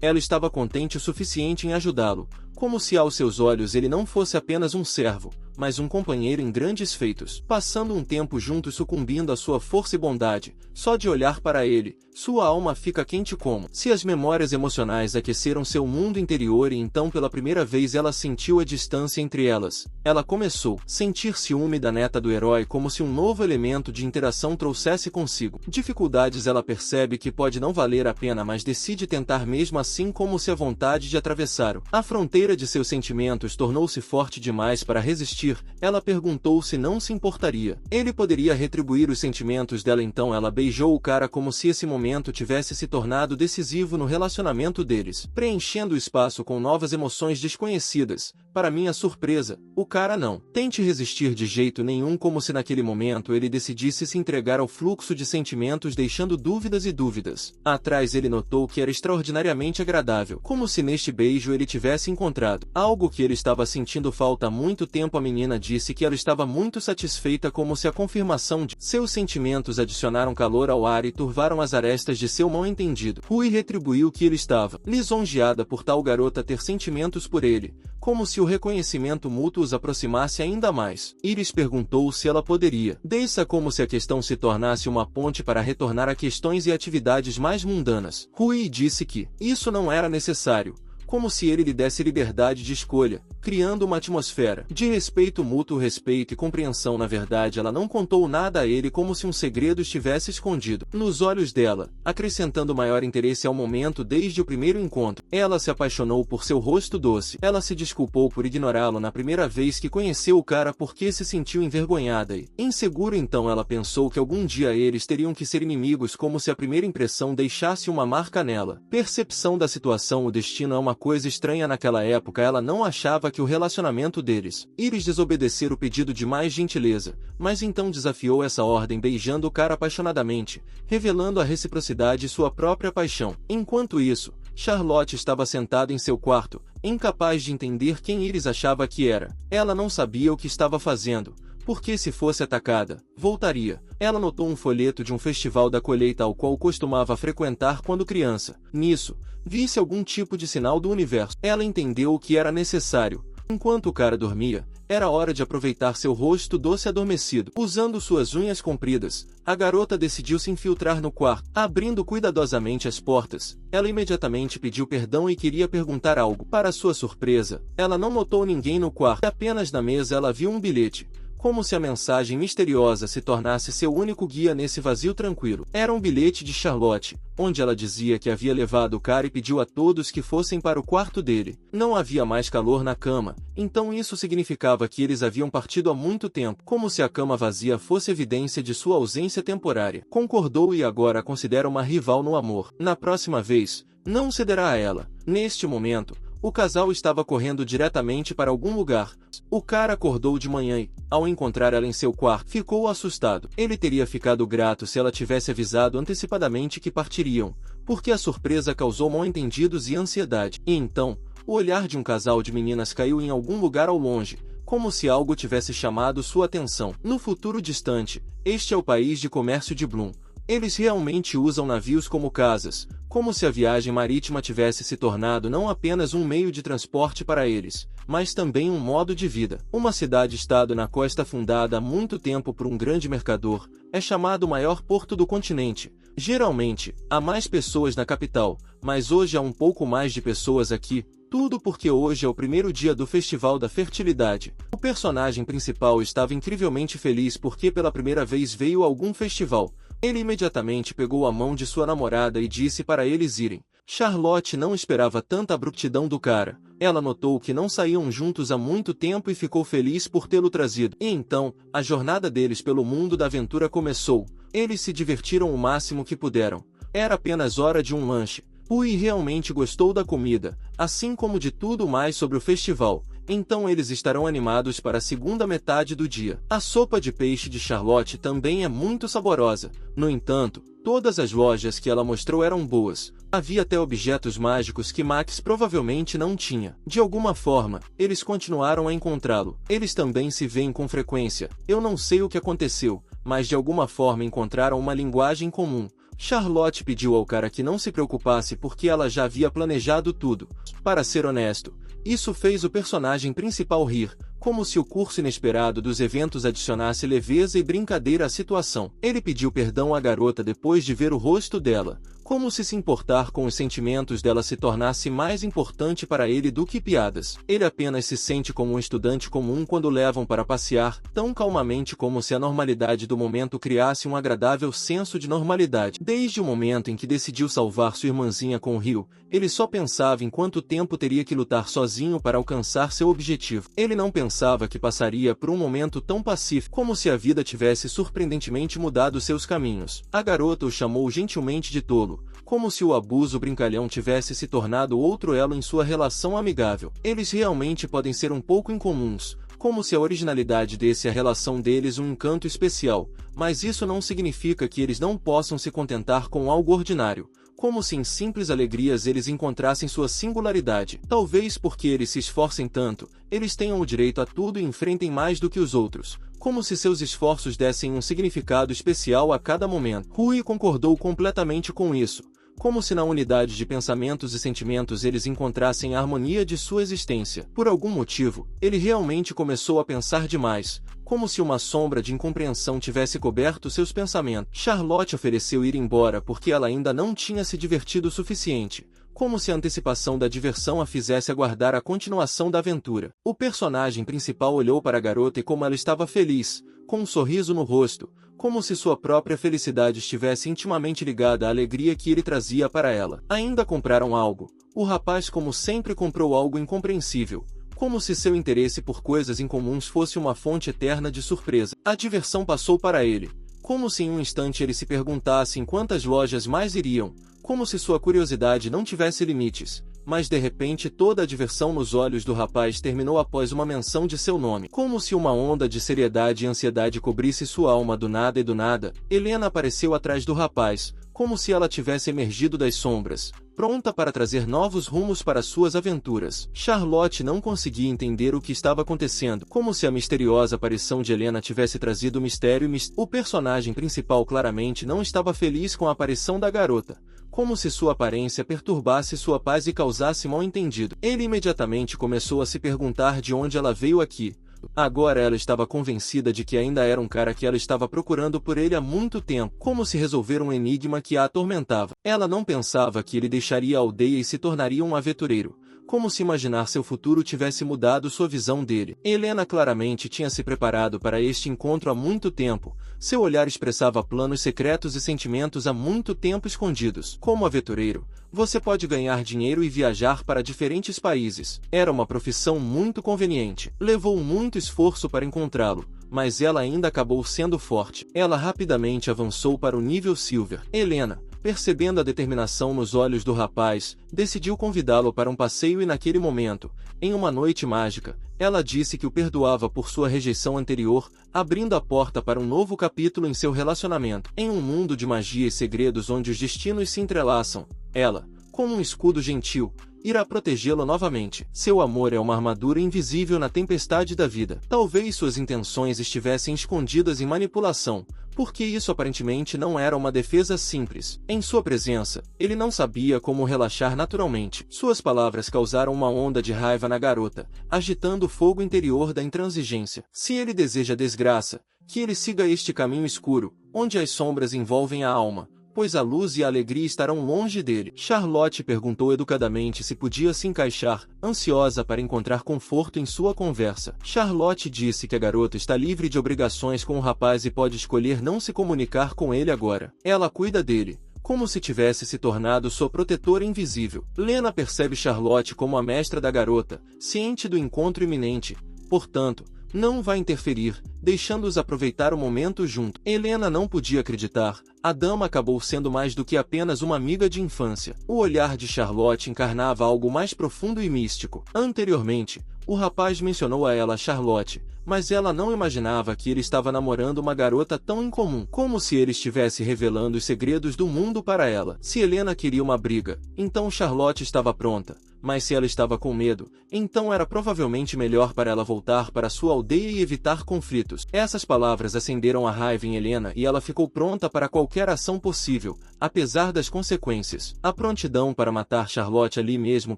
Ela estava contente o suficiente em ajudá-lo, como se aos seus olhos ele não fosse apenas um servo, mas um companheiro em grandes feitos. Passando um tempo juntos, sucumbindo à sua força e bondade, só de olhar para ele, sua alma fica quente como se as memórias emocionais aqueceram seu mundo interior e então pela primeira vez ela sentiu a distância entre elas. Ela começou a sentir ciúme da neta do herói como se um novo elemento de interação trouxesse consigo dificuldades. Ela percebe que pode não valer a pena, mas decide tentar mesmo assim, como se a vontade de atravessar a fronteira de seus sentimentos tornou-se forte demais para resistir. Ela perguntou se não se importaria. Ele poderia retribuir os sentimentos dela. Então ela beijou o cara como se esse momento tivesse se tornado decisivo no relacionamento deles, preenchendo o espaço com novas emoções desconhecidas. Para minha surpresa, o cara não tente resistir de jeito nenhum, como se naquele momento ele decidisse se entregar ao fluxo de sentimentos, deixando dúvidas e dúvidas atrás. Ele notou que era extraordinariamente agradável, como se neste beijo ele tivesse encontrado algo que ele estava sentindo falta há muito tempo. A menina disse que ela estava muito satisfeita, como se a confirmação de seus sentimentos adicionaram calor ao ar e turvaram as arestas de seu mal-entendido. Rui retribuiu que ele estava lisonjeada por tal garota ter sentimentos por ele, como se o reconhecimento mútuo os aproximasse ainda mais. Iris perguntou se ela poderia deixar, como se a questão se tornasse uma ponte para retornar a questões e atividades mais mundanas. Rui disse que isso não era necessário, como se ele lhe desse liberdade de escolha, criando uma atmosfera de respeito mútuo, respeito e compreensão. Na verdade, ela não contou nada a ele, como se um segredo estivesse escondido nos olhos dela, acrescentando maior interesse ao momento. Desde o primeiro encontro, ela se apaixonou por seu rosto doce. Ela se desculpou por ignorá-lo na primeira vez que conheceu o cara, porque se sentiu envergonhada e insegura. Então ela pensou que algum dia eles teriam que ser inimigos, como se a primeira impressão deixasse uma marca nela. Percepção da situação. O destino é uma coisa estranha. Naquela época ela não achava que o relacionamento deles iria desobedecer o pedido de mais gentileza, mas então desafiou essa ordem, beijando o cara apaixonadamente, revelando a reciprocidade e sua própria paixão. Enquanto isso, Charlotte estava sentada em seu quarto, incapaz de entender quem Iris achava que era. Ela não sabia o que estava fazendo, porque se fosse atacada, voltaria. Ela notou um folheto de um festival da colheita ao qual costumava frequentar quando criança. Nisso, visse algum tipo de sinal do universo. Ela entendeu o que era necessário. Enquanto o cara dormia, era hora de aproveitar seu rosto doce adormecido. Usando suas unhas compridas, a garota decidiu se infiltrar no quarto. Abrindo cuidadosamente as portas, ela imediatamente pediu perdão e queria perguntar algo. Para sua surpresa, ela não notou ninguém no quarto. Apenas na mesa ela viu um bilhete, como se a mensagem misteriosa se tornasse seu único guia nesse vazio tranquilo. Era um bilhete de Charlotte, onde ela dizia que havia levado o cara e pediu a todos que fossem para o quarto dele. Não havia mais calor na cama, então isso significava que eles haviam partido há muito tempo, como se a cama vazia fosse evidência de sua ausência temporária. Concordou e agora a considera uma rival no amor. Na próxima vez, não cederá a ela. Neste momento, o casal estava correndo diretamente para algum lugar. O cara acordou de manhã e, ao encontrar ela em seu quarto, ficou assustado. Ele teria ficado grato se ela tivesse avisado antecipadamente que partiriam, porque a surpresa causou mal-entendidos e ansiedade. E então, o olhar de um casal de meninas caiu em algum lugar ao longe, como se algo tivesse chamado sua atenção. No futuro distante, este é o país de comércio de Bloom. Eles realmente usam navios como casas, como se a viagem marítima tivesse se tornado não apenas um meio de transporte para eles, mas também um modo de vida. Uma cidade-estado na costa fundada há muito tempo por um grande mercador, é chamado o maior porto do continente, Geralmente, há mais pessoas na capital, mas hoje há um pouco mais de pessoas aqui, tudo porque hoje é o primeiro dia do Festival da Fertilidade. O personagem principal estava incrivelmente feliz porque pela primeira vez veio a algum festival. Ele imediatamente pegou a mão de sua namorada e disse para eles irem. Charlotte não esperava tanta abruptidão do cara. Ela notou que não saíam juntos há muito tempo e ficou feliz por tê-lo trazido. E então, a jornada deles pelo mundo da aventura começou. Eles se divertiram o máximo que puderam. Era apenas hora de um lanche. Rui realmente gostou da comida, assim como de tudo mais sobre o festival. Então eles estarão animados para a segunda metade do dia. A sopa de peixe de Charlotte também é muito saborosa. No entanto, todas as lojas que ela mostrou eram boas. Havia até objetos mágicos que Max provavelmente não tinha. De alguma forma, eles continuaram a encontrá-lo. Eles também se veem com frequência. Eu não sei o que aconteceu, mas de alguma forma encontraram uma linguagem comum. Charlotte pediu ao cara que não se preocupasse porque ela já havia planejado tudo. Para ser honesto, isso fez o personagem principal rir, como se o curso inesperado dos eventos adicionasse leveza e brincadeira à situação. Ele pediu perdão à garota depois de ver o rosto dela, como se importar com os sentimentos dela se tornasse mais importante para ele do que piadas. Ele apenas se sente como um estudante comum quando levam para passear, tão calmamente como se a normalidade do momento criasse um agradável senso de normalidade. Desde o momento em que decidiu salvar sua irmãzinha com o rio, ele só pensava em quanto tempo teria que lutar sozinho para alcançar seu objetivo. Ele não pensava que passaria por um momento tão pacífico, como se a vida tivesse surpreendentemente mudado seus caminhos. A garota o chamou gentilmente de tolo, como se o abuso brincalhão tivesse se tornado outro elo em sua relação amigável. Eles realmente podem ser um pouco incomuns, como se a originalidade desse à relação deles um encanto especial, mas isso não significa que eles não possam se contentar com algo ordinário. Como se em simples alegrias eles encontrassem sua singularidade. Talvez porque eles se esforcem tanto, eles tenham o direito a tudo e enfrentem mais do que os outros. Como se seus esforços dessem um significado especial a cada momento. Rui concordou completamente com isso. Como se na unidade de pensamentos e sentimentos eles encontrassem a harmonia de sua existência. Por algum motivo, ele realmente começou a pensar demais, como se uma sombra de incompreensão tivesse coberto seus pensamentos. Charlotte ofereceu ir embora porque ela ainda não tinha se divertido o suficiente, como se a antecipação da diversão a fizesse aguardar a continuação da aventura. O personagem principal olhou para a garota e como ela estava feliz, com um sorriso no rosto, como se sua própria felicidade estivesse intimamente ligada à alegria que ele trazia para ela. Ainda compraram algo. O rapaz como sempre comprou algo incompreensível, como se seu interesse por coisas incomuns fosse uma fonte eterna de surpresa. A diversão passou para ele, como se em um instante ele se perguntasse em quantas lojas mais iriam, como se sua curiosidade não tivesse limites. Mas de repente toda a diversão nos olhos do rapaz terminou após uma menção de seu nome. Como se uma onda de seriedade e ansiedade cobrisse sua alma do nada e do nada, Helena apareceu atrás do rapaz, como se ela tivesse emergido das sombras, pronta para trazer novos rumos para suas aventuras. Charlotte não conseguia entender o que estava acontecendo, como se a misteriosa aparição de Helena tivesse trazido mistério e o personagem principal claramente não estava feliz com a aparição da garota, como se sua aparência perturbasse sua paz e causasse mal-entendido. Ele imediatamente começou a se perguntar de onde ela veio aqui. Agora ela estava convencida de que ainda era um cara que ela estava procurando por ele há muito tempo, como se resolver um enigma que a atormentava. Ela não pensava que ele deixaria a aldeia e se tornaria um aventureiro, como se imaginar seu futuro tivesse mudado sua visão dele. Helena claramente tinha se preparado para este encontro há muito tempo. Seu olhar expressava planos secretos e sentimentos há muito tempo escondidos. Como aventureiro, você pode ganhar dinheiro e viajar para diferentes países. Era uma profissão muito conveniente. Levou muito esforço para encontrá-lo, mas ela ainda acabou sendo forte. Ela rapidamente avançou para o nível Silver. Helena, percebendo a determinação nos olhos do rapaz, decidiu convidá-lo para um passeio e naquele momento, em uma noite mágica, ela disse que o perdoava por sua rejeição anterior, abrindo a porta para um novo capítulo em seu relacionamento. Em um mundo de magia e segredos onde os destinos se entrelaçam, ela, como um escudo gentil, irá protegê-lo novamente. Seu amor é uma armadura invisível na tempestade da vida. Talvez suas intenções estivessem escondidas em manipulação, porque isso aparentemente não era uma defesa simples. Em sua presença, ele não sabia como relaxar naturalmente. Suas palavras causaram uma onda de raiva na garota, agitando o fogo interior da intransigência. Se ele deseja desgraça, que ele siga este caminho escuro, onde as sombras envolvem a alma, pois a luz e a alegria estarão longe dele. Charlotte perguntou educadamente se podia se encaixar, ansiosa para encontrar conforto em sua conversa. Charlotte disse que a garota está livre de obrigações com o rapaz e pode escolher não se comunicar com ele agora. Ela cuida dele, como se tivesse se tornado sua protetora invisível. Lena percebe Charlotte como a mestra da garota, ciente do encontro iminente, portanto, não vai interferir, deixando-os aproveitar o momento junto. Helena não podia acreditar, a dama acabou sendo mais do que apenas uma amiga de infância. O olhar de Charlotte encarnava algo mais profundo e místico. Anteriormente, o rapaz mencionou a ela Charlotte, mas ela não imaginava que ele estava namorando uma garota tão incomum, como se ele estivesse revelando os segredos do mundo para ela. Se Helena queria uma briga, então Charlotte estava pronta, mas se ela estava com medo, então era provavelmente melhor para ela voltar para sua aldeia e evitar conflitos. Essas palavras acenderam a raiva em Helena e ela ficou pronta para qualquer ação possível, apesar das consequências. A prontidão para matar Charlotte ali mesmo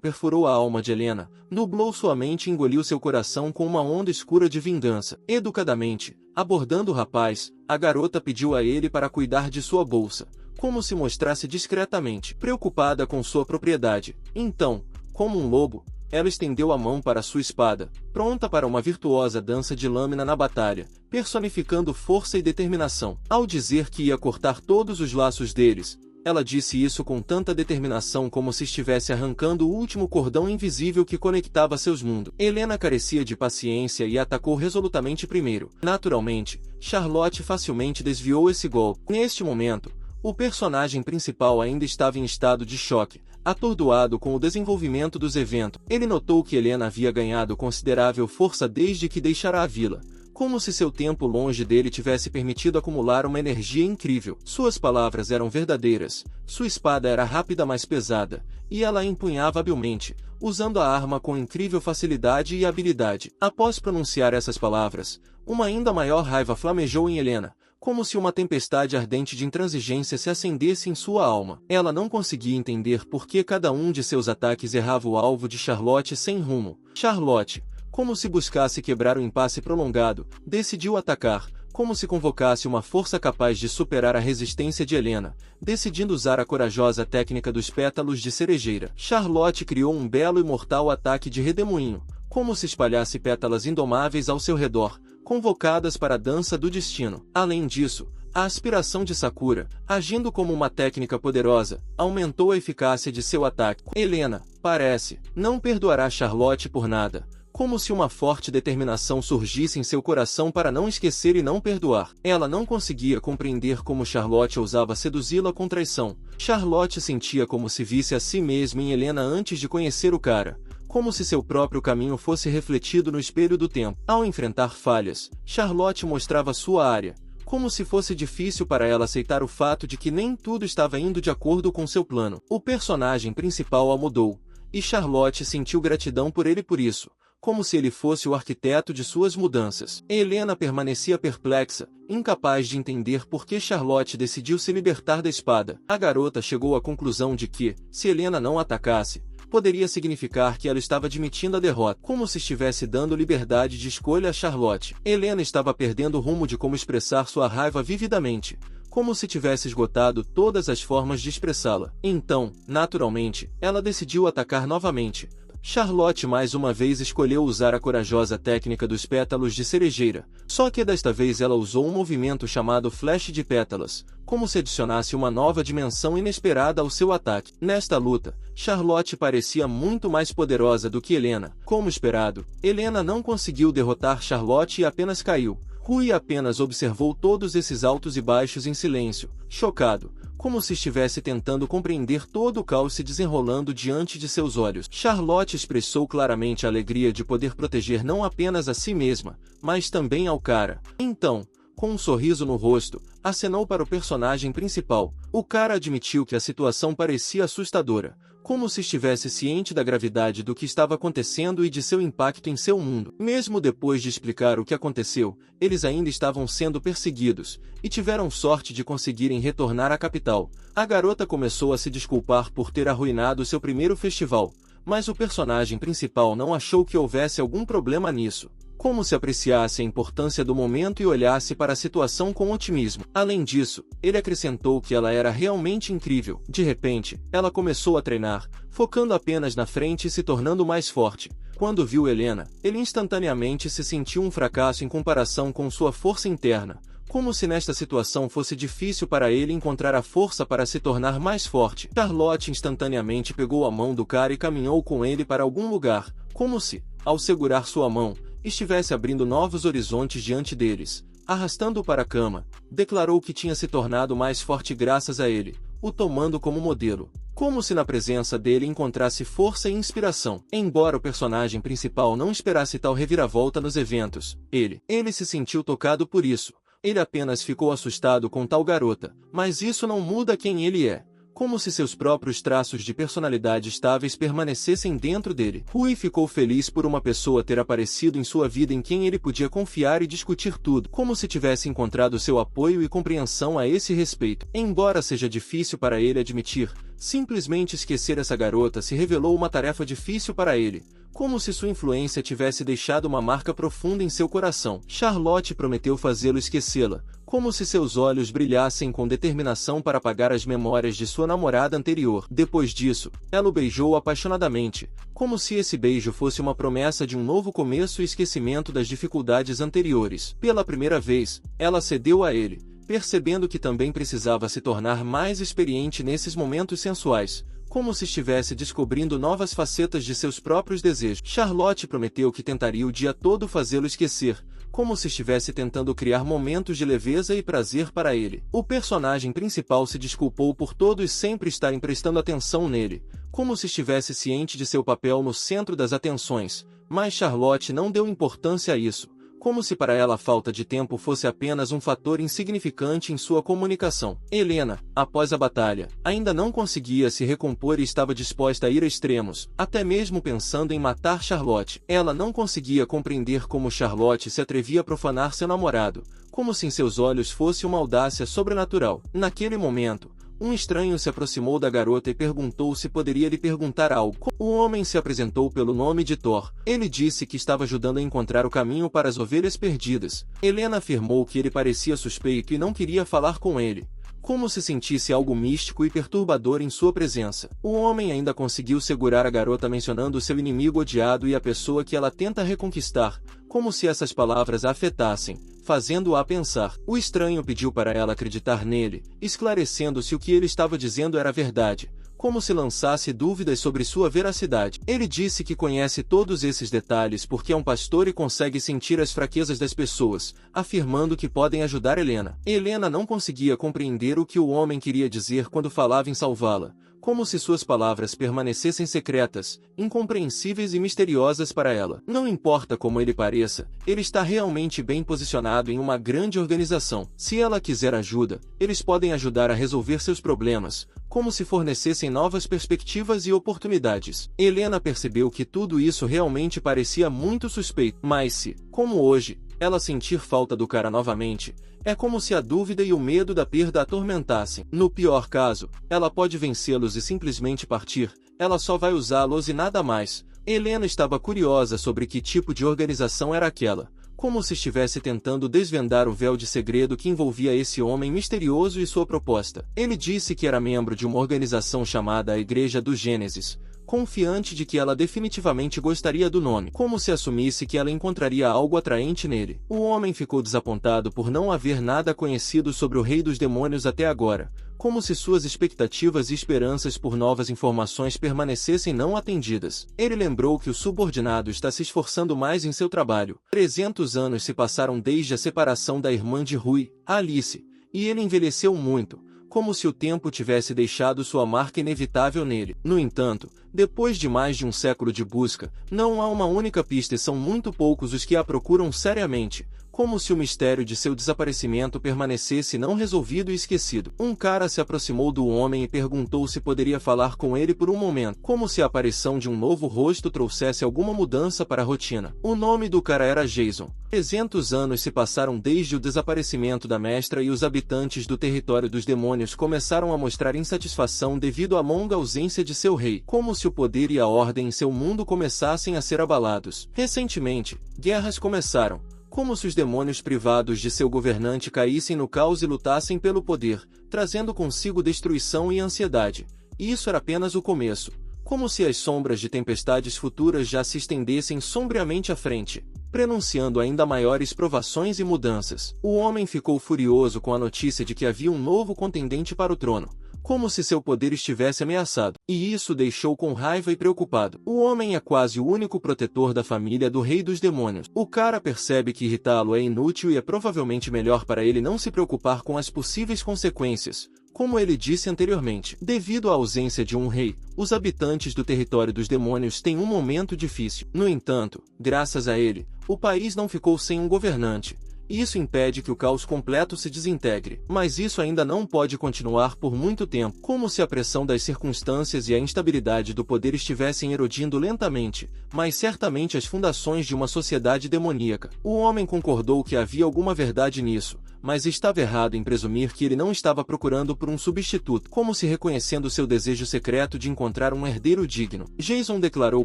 perfurou a alma de Helena, nublou sua mente e engoliu seu coração com uma onda escura de vingança. Educadamente, abordando o rapaz, a garota pediu a ele para cuidar de sua bolsa, como se mostrasse discretamente, preocupada com sua propriedade. Então, como um lobo, ela estendeu a mão para sua espada, pronta para uma virtuosa dança de lâmina na batalha, personificando força e determinação. Ao dizer que ia cortar todos os laços deles, ela disse isso com tanta determinação como se estivesse arrancando o último cordão invisível que conectava seus mundos. Helena carecia de paciência e atacou resolutamente primeiro. Naturalmente, Charlotte facilmente desviou esse golpe. Neste momento, o personagem principal ainda estava em estado de choque, atordoado com o desenvolvimento dos eventos. Ele notou que Helena havia ganhado considerável força desde que deixara a vila, como se seu tempo longe dele tivesse permitido acumular uma energia incrível. Suas palavras eram verdadeiras, sua espada era rápida mas pesada, e ela a empunhava habilmente, usando a arma com incrível facilidade e habilidade. Após pronunciar essas palavras, uma ainda maior raiva flamejou em Helena, como se uma tempestade ardente de intransigência se acendesse em sua alma. Ela não conseguia entender por que cada um de seus ataques errava o alvo de Charlotte sem rumo. Charlotte, como se buscasse quebrar o impasse prolongado, decidiu atacar, como se convocasse uma força capaz de superar a resistência de Helena, decidindo usar a corajosa técnica dos pétalos de cerejeira. Charlotte criou um belo e mortal ataque de redemoinho, como se espalhasse pétalas indomáveis ao seu redor, convocadas para a dança do destino. Além disso, a aspiração de Sakura, agindo como uma técnica poderosa, aumentou a eficácia de seu ataque. Helena, parece, não perdoará Charlotte por nada, como se uma forte determinação surgisse em seu coração para não esquecer e não perdoar. Ela não conseguia compreender como Charlotte ousava seduzi-la com traição. Charlotte sentia como se visse a si mesma em Helena antes de conhecer o cara, como se seu próprio caminho fosse refletido no espelho do tempo. Ao enfrentar falhas, Charlotte mostrava sua área, como se fosse difícil para ela aceitar o fato de que nem tudo estava indo de acordo com seu plano. O personagem principal a mudou, e Charlotte sentiu gratidão por ele por isso, como se ele fosse o arquiteto de suas mudanças. Helena permanecia perplexa, incapaz de entender por que Charlotte decidiu se libertar da espada. A garota chegou à conclusão de que, se Helena não atacasse, poderia significar que ela estava admitindo a derrota, como se estivesse dando liberdade de escolha a Charlotte. Helena estava perdendo o rumo de como expressar sua raiva vividamente, como se tivesse esgotado todas as formas de expressá-la. Então, naturalmente, ela decidiu atacar novamente. Charlotte mais uma vez escolheu usar a corajosa técnica dos pétalos de cerejeira, só que desta vez ela usou um movimento chamado flash de pétalas, como se adicionasse uma nova dimensão inesperada ao seu ataque. Nesta luta, Charlotte parecia muito mais poderosa do que Helena. Como esperado, Helena não conseguiu derrotar Charlotte e apenas caiu. Rui apenas observou todos esses altos e baixos em silêncio, chocado, como se estivesse tentando compreender todo o caos se desenrolando diante de seus olhos. Charlotte expressou claramente a alegria de poder proteger não apenas a si mesma, mas também ao cara. Então, com um sorriso no rosto, acenou para o personagem principal. O cara admitiu que a situação parecia assustadora, como se estivesse ciente da gravidade do que estava acontecendo e de seu impacto em seu mundo. Mesmo depois de explicar o que aconteceu, eles ainda estavam sendo perseguidos, e tiveram sorte de conseguirem retornar à capital. A garota começou a se desculpar por ter arruinado seu primeiro festival, mas o personagem principal não achou que houvesse algum problema nisso. como se apreciasse a importância do momento e olhasse para a situação com otimismo. Além disso, ele acrescentou que ela era realmente incrível. De repente, ela começou a treinar, focando apenas na frente e se tornando mais forte. Quando viu Helena, ele instantaneamente se sentiu um fracasso em comparação com sua força interna, como se nesta situação fosse difícil para ele encontrar a força para se tornar mais forte. Charlotte instantaneamente pegou a mão do cara e caminhou com ele para algum lugar, como se, ao segurar sua mão, estivesse abrindo novos horizontes diante deles. Arrastando-o para a cama, declarou que tinha se tornado mais forte graças a ele, o tomando como modelo, como se na presença dele encontrasse força e inspiração. Embora o personagem principal não esperasse tal reviravolta nos eventos, ele se sentiu tocado por isso. Ele apenas ficou assustado com tal garota, mas isso não muda quem ele é. Como se seus próprios traços de personalidade estáveis permanecessem dentro dele. Rui ficou feliz por uma pessoa ter aparecido em sua vida em quem ele podia confiar e discutir tudo, como se tivesse encontrado seu apoio e compreensão a esse respeito. Embora seja difícil para ele admitir, simplesmente esquecer essa garota se revelou uma tarefa difícil para ele, como se sua influência tivesse deixado uma marca profunda em seu coração. Charlotte prometeu fazê-lo esquecê-la, como se seus olhos brilhassem com determinação para apagar as memórias de sua namorada anterior. Depois disso, ela o beijou apaixonadamente, como se esse beijo fosse uma promessa de um novo começo e esquecimento das dificuldades anteriores. Pela primeira vez, ela cedeu a ele, percebendo que também precisava se tornar mais experiente nesses momentos sensuais, como se estivesse descobrindo novas facetas de seus próprios desejos. Charlotte prometeu que tentaria o dia todo fazê-lo esquecer, como se estivesse tentando criar momentos de leveza e prazer para ele. O personagem principal se desculpou por todos sempre estarem prestando atenção nele, como se estivesse ciente de seu papel no centro das atenções, mas Charlotte não deu importância a isso, como se para ela a falta de tempo fosse apenas um fator insignificante em sua comunicação. Helena, após a batalha, ainda não conseguia se recompor e estava disposta a ir a extremos, até mesmo pensando em matar Charlotte. Ela não conseguia compreender como Charlotte se atrevia a profanar seu namorado, como se em seus olhos fosse uma audácia sobrenatural. Naquele momento, um estranho se aproximou da garota e perguntou se poderia lhe perguntar algo. O homem se apresentou pelo nome de Thor. Ele disse que estava ajudando a encontrar o caminho para as ovelhas perdidas. Helena afirmou que ele parecia suspeito e não queria falar com ele, como se sentisse algo místico e perturbador em sua presença. O homem ainda conseguiu segurar a garota mencionando seu inimigo odiado e a pessoa que ela tenta reconquistar, como se essas palavras a afetassem, fazendo-a pensar. O estranho pediu para ela acreditar nele, esclarecendo se o que ele estava dizendo era verdade, como se lançasse dúvidas sobre sua veracidade. Ele disse que conhece todos esses detalhes porque é um pastor e consegue sentir as fraquezas das pessoas, afirmando que podem ajudar Helena. Helena não conseguia compreender o que o homem queria dizer quando falava em salvá-la, como se suas palavras permanecessem secretas, incompreensíveis e misteriosas para ela. Não importa como ele pareça, ele está realmente bem posicionado em uma grande organização. Se ela quiser ajuda, eles podem ajudar a resolver seus problemas, como se fornecessem novas perspectivas e oportunidades. Helena percebeu que tudo isso realmente parecia muito suspeito, mas se, como hoje, ela sentir falta do cara novamente, é como se a dúvida e o medo da perda a atormentassem. No pior caso, ela pode vencê-los e simplesmente partir, ela só vai usá-los e nada mais. Helena estava curiosa sobre que tipo de organização era aquela, como se estivesse tentando desvendar o véu de segredo que envolvia esse homem misterioso e sua proposta. Ele disse que era membro de uma organização chamada a Igreja do Gênesis, confiante de que ela definitivamente gostaria do nome, como se assumisse que ela encontraria algo atraente nele. O homem ficou desapontado por não haver nada conhecido sobre o Rei dos Demônios até agora, como se suas expectativas e esperanças por novas informações permanecessem não atendidas. Ele lembrou que o subordinado está se esforçando mais em seu trabalho. 300 anos se passaram desde a separação da irmã de Rui, Alice, e ele envelheceu muito, como se o tempo tivesse deixado sua marca inevitável nele. No entanto, depois de mais de um século de busca, não há uma única pista e são muito poucos os que a procuram seriamente, como se o mistério de seu desaparecimento permanecesse não resolvido e esquecido. Um cara se aproximou do homem e perguntou se poderia falar com ele por um momento, como se a aparição de um novo rosto trouxesse alguma mudança para a rotina. O nome do cara era Jason. 300 anos se passaram desde o desaparecimento da mestra e os habitantes do território dos demônios começaram a mostrar insatisfação devido à longa ausência de seu rei, como se o poder e a ordem em seu mundo começassem a ser abalados. Recentemente, guerras começaram, como se os demônios privados de seu governante caíssem no caos e lutassem pelo poder, trazendo consigo destruição e ansiedade. E isso era apenas o começo, como se as sombras de tempestades futuras já se estendessem sombriamente à frente, prenunciando ainda maiores provações e mudanças. O homem ficou furioso com a notícia de que havia um novo contendente para o trono, como se seu poder estivesse ameaçado, e isso o deixou com raiva e preocupado. O homem é quase o único protetor da família do rei dos demônios. O cara percebe que irritá-lo é inútil e é provavelmente melhor para ele não se preocupar com as possíveis consequências. Como ele disse anteriormente, devido à ausência de um rei, os habitantes do território dos demônios têm um momento difícil. No entanto, graças a ele, o país não ficou sem um governante. Isso impede que o caos completo se desintegre, mas isso ainda não pode continuar por muito tempo, como se a pressão das circunstâncias e a instabilidade do poder estivessem erodindo lentamente, mas certamente as fundações de uma sociedade demoníaca. O homem concordou que havia alguma verdade nisso, mas estava errado em presumir que ele não estava procurando por um substituto, como se reconhecendo seu desejo secreto de encontrar um herdeiro digno. Jason declarou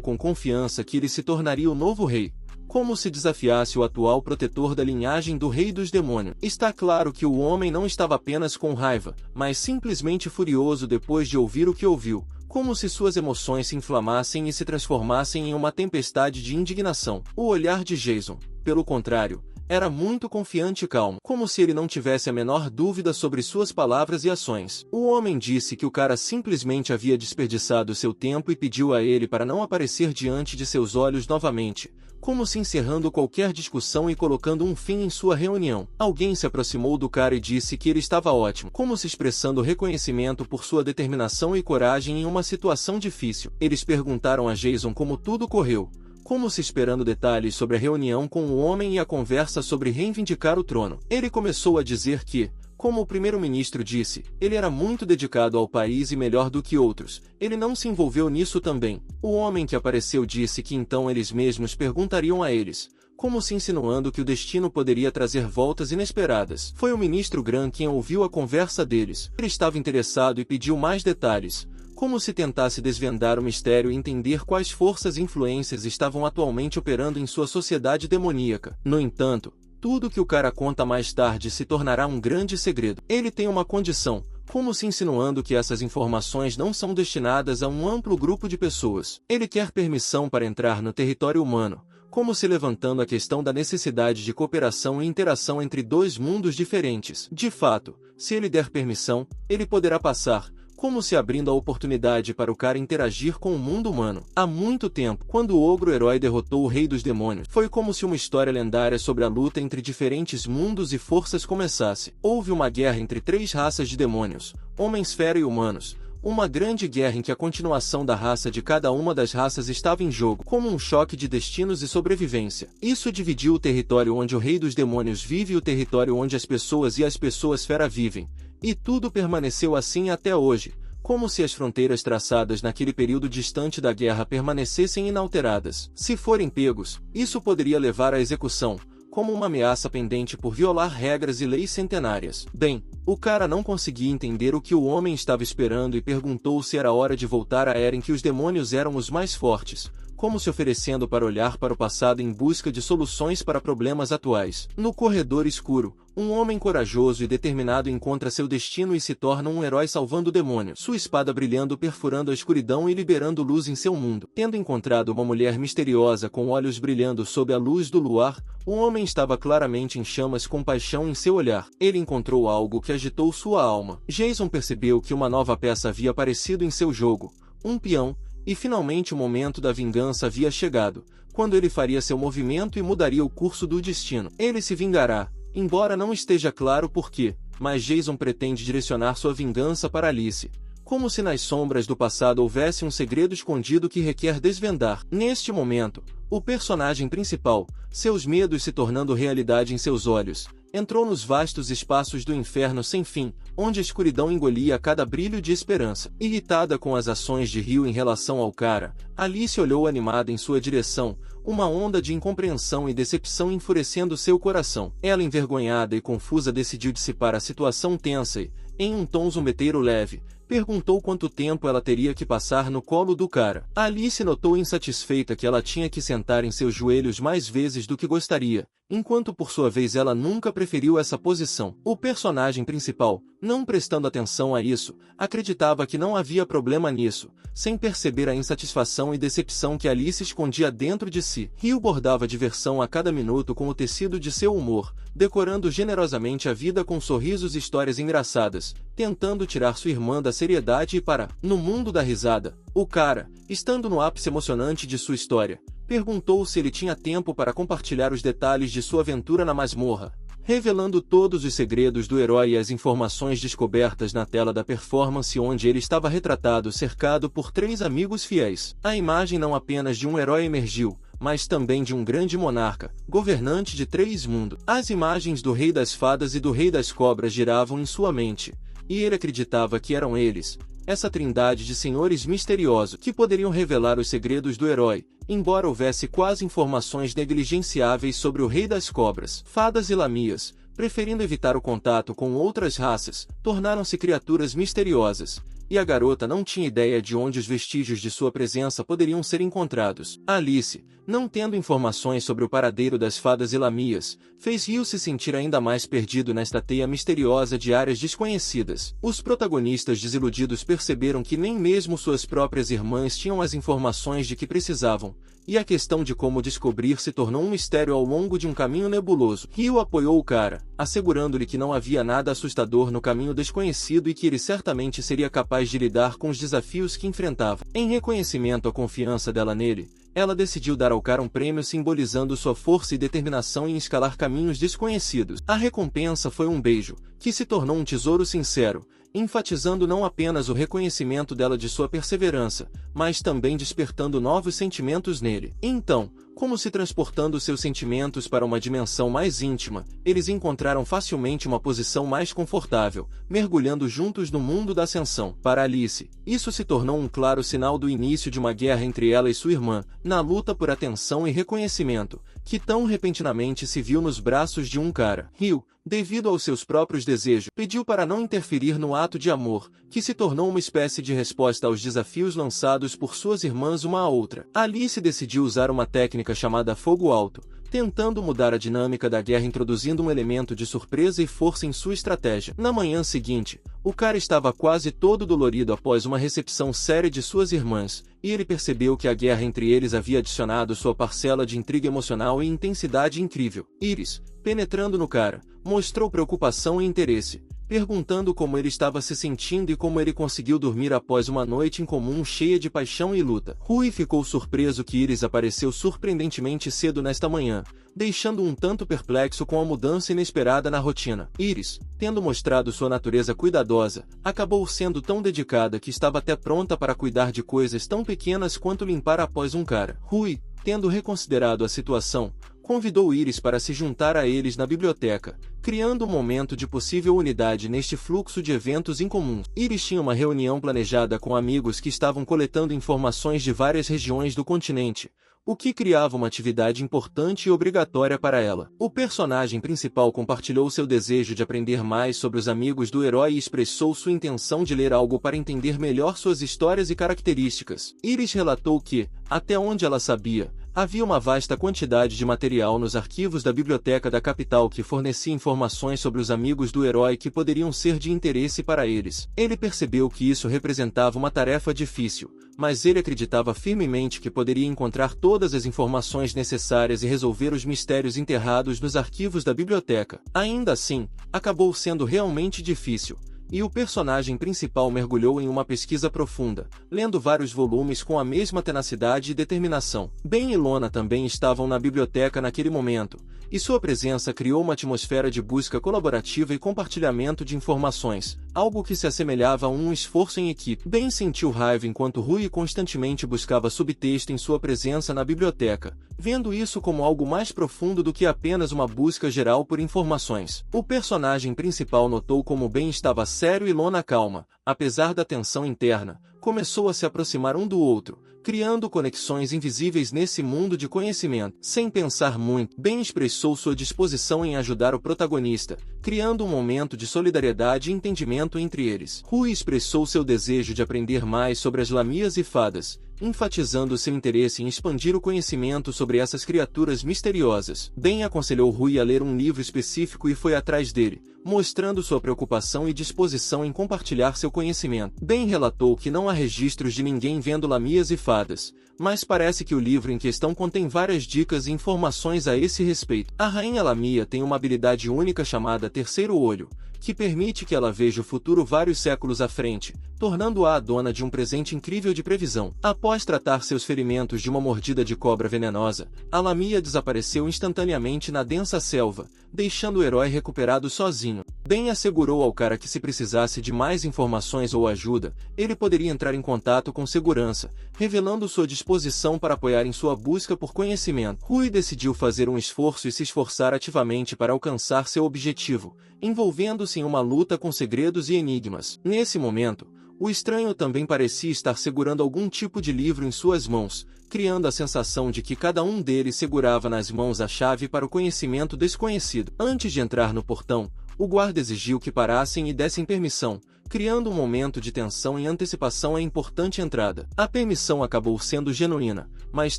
com confiança que ele se tornaria o novo rei, como se desafiasse o atual protetor da linhagem do rei dos demônios. Está claro que o homem não estava apenas com raiva, mas simplesmente furioso depois de ouvir o que ouviu, como se suas emoções se inflamassem e se transformassem em uma tempestade de indignação. O olhar de Jason, pelo contrário, era muito confiante e calmo, como se ele não tivesse a menor dúvida sobre suas palavras e ações. O homem disse que o cara simplesmente havia desperdiçado seu tempo e pediu a ele para não aparecer diante de seus olhos novamente, como se encerrando qualquer discussão e colocando um fim em sua reunião. Alguém se aproximou do cara e disse que ele estava ótimo, como se expressando reconhecimento por sua determinação e coragem em uma situação difícil. Eles perguntaram a Jason como tudo correu, como se esperando detalhes sobre a reunião com o homem e a conversa sobre reivindicar o trono. Ele começou a dizer que, como o primeiro-ministro disse, ele era muito dedicado ao país e melhor do que outros. Ele não se envolveu nisso também. O homem que apareceu disse que então eles mesmos perguntariam a eles, como se insinuando que o destino poderia trazer voltas inesperadas. Foi o ministro Gran quem ouviu a conversa deles. Ele estava interessado e pediu mais detalhes, como se tentasse desvendar o mistério e entender quais forças e influências estavam atualmente operando em sua sociedade demoníaca. No entanto, tudo que o cara conta mais tarde se tornará um grande segredo. Ele tem uma condição, como se insinuando que essas informações não são destinadas a um amplo grupo de pessoas. Ele quer permissão para entrar no território humano, como se levantando a questão da necessidade de cooperação e interação entre dois mundos diferentes. De fato, se ele der permissão, ele poderá passar, como se abrindo a oportunidade para o cara interagir com o mundo humano. Há muito tempo, quando o ogro-herói derrotou o rei dos demônios, foi como se uma história lendária sobre a luta entre diferentes mundos e forças começasse. Houve uma guerra entre 3 raças de demônios, homens-fera e humanos, uma grande guerra em que a continuação da raça de cada uma das raças estava em jogo, como um choque de destinos e sobrevivência. Isso dividiu o território onde o rei dos demônios vive e o território onde as pessoas e as pessoas-fera vivem. E tudo permaneceu assim até hoje, como se as fronteiras traçadas naquele período distante da guerra permanecessem inalteradas. Se forem pegos, isso poderia levar à execução, como uma ameaça pendente por violar regras e leis centenárias. Bem, o cara não conseguia entender o que o homem estava esperando e perguntou se era hora de voltar à era em que os demônios eram os mais fortes, como se oferecendo para olhar para o passado em busca de soluções para problemas atuais. No corredor escuro, um homem corajoso e determinado encontra seu destino e se torna um herói salvando o demônio, sua espada brilhando perfurando a escuridão e liberando luz em seu mundo. Tendo encontrado uma mulher misteriosa com olhos brilhando sob a luz do luar, o homem estava claramente em chamas com paixão em seu olhar. Ele encontrou algo que agitou sua alma. Jason percebeu que uma nova peça havia aparecido em seu jogo, um peão, e finalmente o momento da vingança havia chegado, quando ele faria seu movimento e mudaria o curso do destino. Ele se vingará, embora não esteja claro por quê, mas Jason pretende direcionar sua vingança para Alice, como se nas sombras do passado houvesse um segredo escondido que requer desvendar. Neste momento, o personagem principal, seus medos se tornando realidade em seus olhos, entrou nos vastos espaços do inferno sem fim, onde a escuridão engolia cada brilho de esperança. Irritada com as ações de Ryu em relação ao cara, Alice olhou animada em sua direção, uma onda de incompreensão e decepção enfurecendo seu coração. Ela, envergonhada e confusa, decidiu dissipar a situação tensa e, em um tom zombeteiro leve, perguntou quanto tempo ela teria que passar no colo do cara. Alice notou insatisfeita que ela tinha que sentar em seus joelhos mais vezes do que gostaria, enquanto por sua vez ela nunca preferiu essa posição. O personagem principal, não prestando atenção a isso, acreditava que não havia problema nisso, sem perceber a insatisfação e decepção que Alice escondia dentro de si. Ryu bordava diversão a cada minuto com o tecido de seu humor, decorando generosamente a vida com sorrisos e histórias engraçadas, tentando tirar sua irmã da seriedade e para, no mundo da risada, o cara, estando no ápice emocionante de sua história, perguntou se ele tinha tempo para compartilhar os detalhes de sua aventura na masmorra, revelando todos os segredos do herói e as informações descobertas na tela da performance onde ele estava retratado cercado por 3 amigos fiéis. A imagem não apenas de um herói emergiu, mas também de um grande monarca, governante de 3 mundos. As imagens do Rei das Fadas e do Rei das Cobras giravam em sua mente, e ele acreditava que eram eles, essa trindade de senhores misteriosos que poderiam revelar os segredos do herói, embora houvesse quase informações negligenciáveis sobre o Rei das Cobras. Fadas e lamias, preferindo evitar o contato com outras raças, tornaram-se criaturas misteriosas, e a garota não tinha ideia de onde os vestígios de sua presença poderiam ser encontrados. Alice, não tendo informações sobre o paradeiro das fadas e lamias, fez Ryu se sentir ainda mais perdido nesta teia misteriosa de áreas desconhecidas. Os protagonistas desiludidos perceberam que nem mesmo suas próprias irmãs tinham as informações de que precisavam, e a questão de como descobrir se tornou um mistério ao longo de um caminho nebuloso. Ryu apoiou o cara, assegurando-lhe que não havia nada assustador no caminho desconhecido e que ele certamente seria capaz de lidar com os desafios que enfrentava. Em reconhecimento à confiança dela nele, ela decidiu dar ao cara um prêmio simbolizando sua força e determinação em escalar caminhos desconhecidos. A recompensa foi um beijo, que se tornou um tesouro sincero, enfatizando não apenas o reconhecimento dela de sua perseverança, mas também despertando novos sentimentos nele. Então, como se transportando seus sentimentos para uma dimensão mais íntima, eles encontraram facilmente uma posição mais confortável, mergulhando juntos no mundo da ascensão. Para Alice, isso se tornou um claro sinal do início de uma guerra entre ela e sua irmã, na luta por atenção e reconhecimento, que tão repentinamente se viu nos braços de um cara. Ryu, devido aos seus próprios desejos, pediu para não interferir no ato de amor, que se tornou uma espécie de resposta aos desafios lançados por suas irmãs uma à outra. Alice decidiu usar uma técnica chamada fogo alto, tentando mudar a dinâmica da guerra introduzindo um elemento de surpresa e força em sua estratégia. Na manhã seguinte, o cara estava quase todo dolorido após uma recepção séria de suas irmãs, e ele percebeu que a guerra entre eles havia adicionado sua parcela de intriga emocional e intensidade incrível. Iris, penetrando no cara, mostrou preocupação e interesse, perguntando como ele estava se sentindo e como ele conseguiu dormir após uma noite em comum cheia de paixão e luta. Rui ficou surpreso que Iris apareceu surpreendentemente cedo nesta manhã, deixando um tanto perplexo com a mudança inesperada na rotina. Iris, tendo mostrado sua natureza cuidadosa, acabou sendo tão dedicada que estava até pronta para cuidar de coisas tão pequenas quanto limpar após um cara. Rui, tendo reconsiderado a situação, convidou Iris para se juntar a eles na biblioteca, criando um momento de possível unidade neste fluxo de eventos incomuns. Iris tinha uma reunião planejada com amigos que estavam coletando informações de várias regiões do continente, o que criava uma atividade importante e obrigatória para ela. O personagem principal compartilhou seu desejo de aprender mais sobre os amigos do herói e expressou sua intenção de ler algo para entender melhor suas histórias e características. Iris relatou que, até onde ela sabia, havia uma vasta quantidade de material nos arquivos da biblioteca da capital que fornecia informações sobre os amigos do herói que poderiam ser de interesse para eles. Ele percebeu que isso representava uma tarefa difícil, mas ele acreditava firmemente que poderia encontrar todas as informações necessárias e resolver os mistérios enterrados nos arquivos da biblioteca. Ainda assim, acabou sendo realmente difícil, e o personagem principal mergulhou em uma pesquisa profunda, lendo vários volumes com a mesma tenacidade e determinação. Ben e Lona também estavam na biblioteca naquele momento, e sua presença criou uma atmosfera de busca colaborativa e compartilhamento de informações, algo que se assemelhava a um esforço em equipe. Ben sentiu raiva enquanto Rui constantemente buscava subtexto em sua presença na biblioteca, vendo isso como algo mais profundo do que apenas uma busca geral por informações. O personagem principal notou como Ben estava sério e Lona calma, apesar da tensão interna, começou a se aproximar um do outro, criando conexões invisíveis nesse mundo de conhecimento. Sem pensar muito, Ben expressou sua disposição em ajudar o protagonista, criando um momento de solidariedade e entendimento entre eles. Rui expressou seu desejo de aprender mais sobre as lamias e fadas, enfatizando seu interesse em expandir o conhecimento sobre essas criaturas misteriosas. Ben aconselhou Rui a ler um livro específico e foi atrás dele, mostrando sua preocupação e disposição em compartilhar seu conhecimento. Ben relatou que não há registros de ninguém vendo lamias e fadas, mas parece que o livro em questão contém várias dicas e informações a esse respeito. A Rainha Lamia tem uma habilidade única chamada Terceiro Olho, que permite que ela veja o futuro vários séculos à frente, tornando-a a dona de um presente incrível de previsão. Após tratar seus ferimentos de uma mordida de cobra venenosa, a Lamia desapareceu instantaneamente na densa selva, deixando o herói recuperado sozinho. Ben assegurou ao cara que se precisasse de mais informações ou ajuda, ele poderia entrar em contato com segurança, revelando sua disposição para apoiar em sua busca por conhecimento. Rui decidiu fazer um esforço e se esforçar ativamente para alcançar seu objetivo, envolvendo-se em uma luta com segredos e enigmas. Nesse momento, o estranho também parecia estar segurando algum tipo de livro em suas mãos, criando a sensação de que cada um deles segurava nas mãos a chave para o conhecimento desconhecido. Antes de entrar no portão, o guarda exigiu que parassem e dessem permissão, criando um momento de tensão em antecipação à importante entrada. A permissão acabou sendo genuína, mas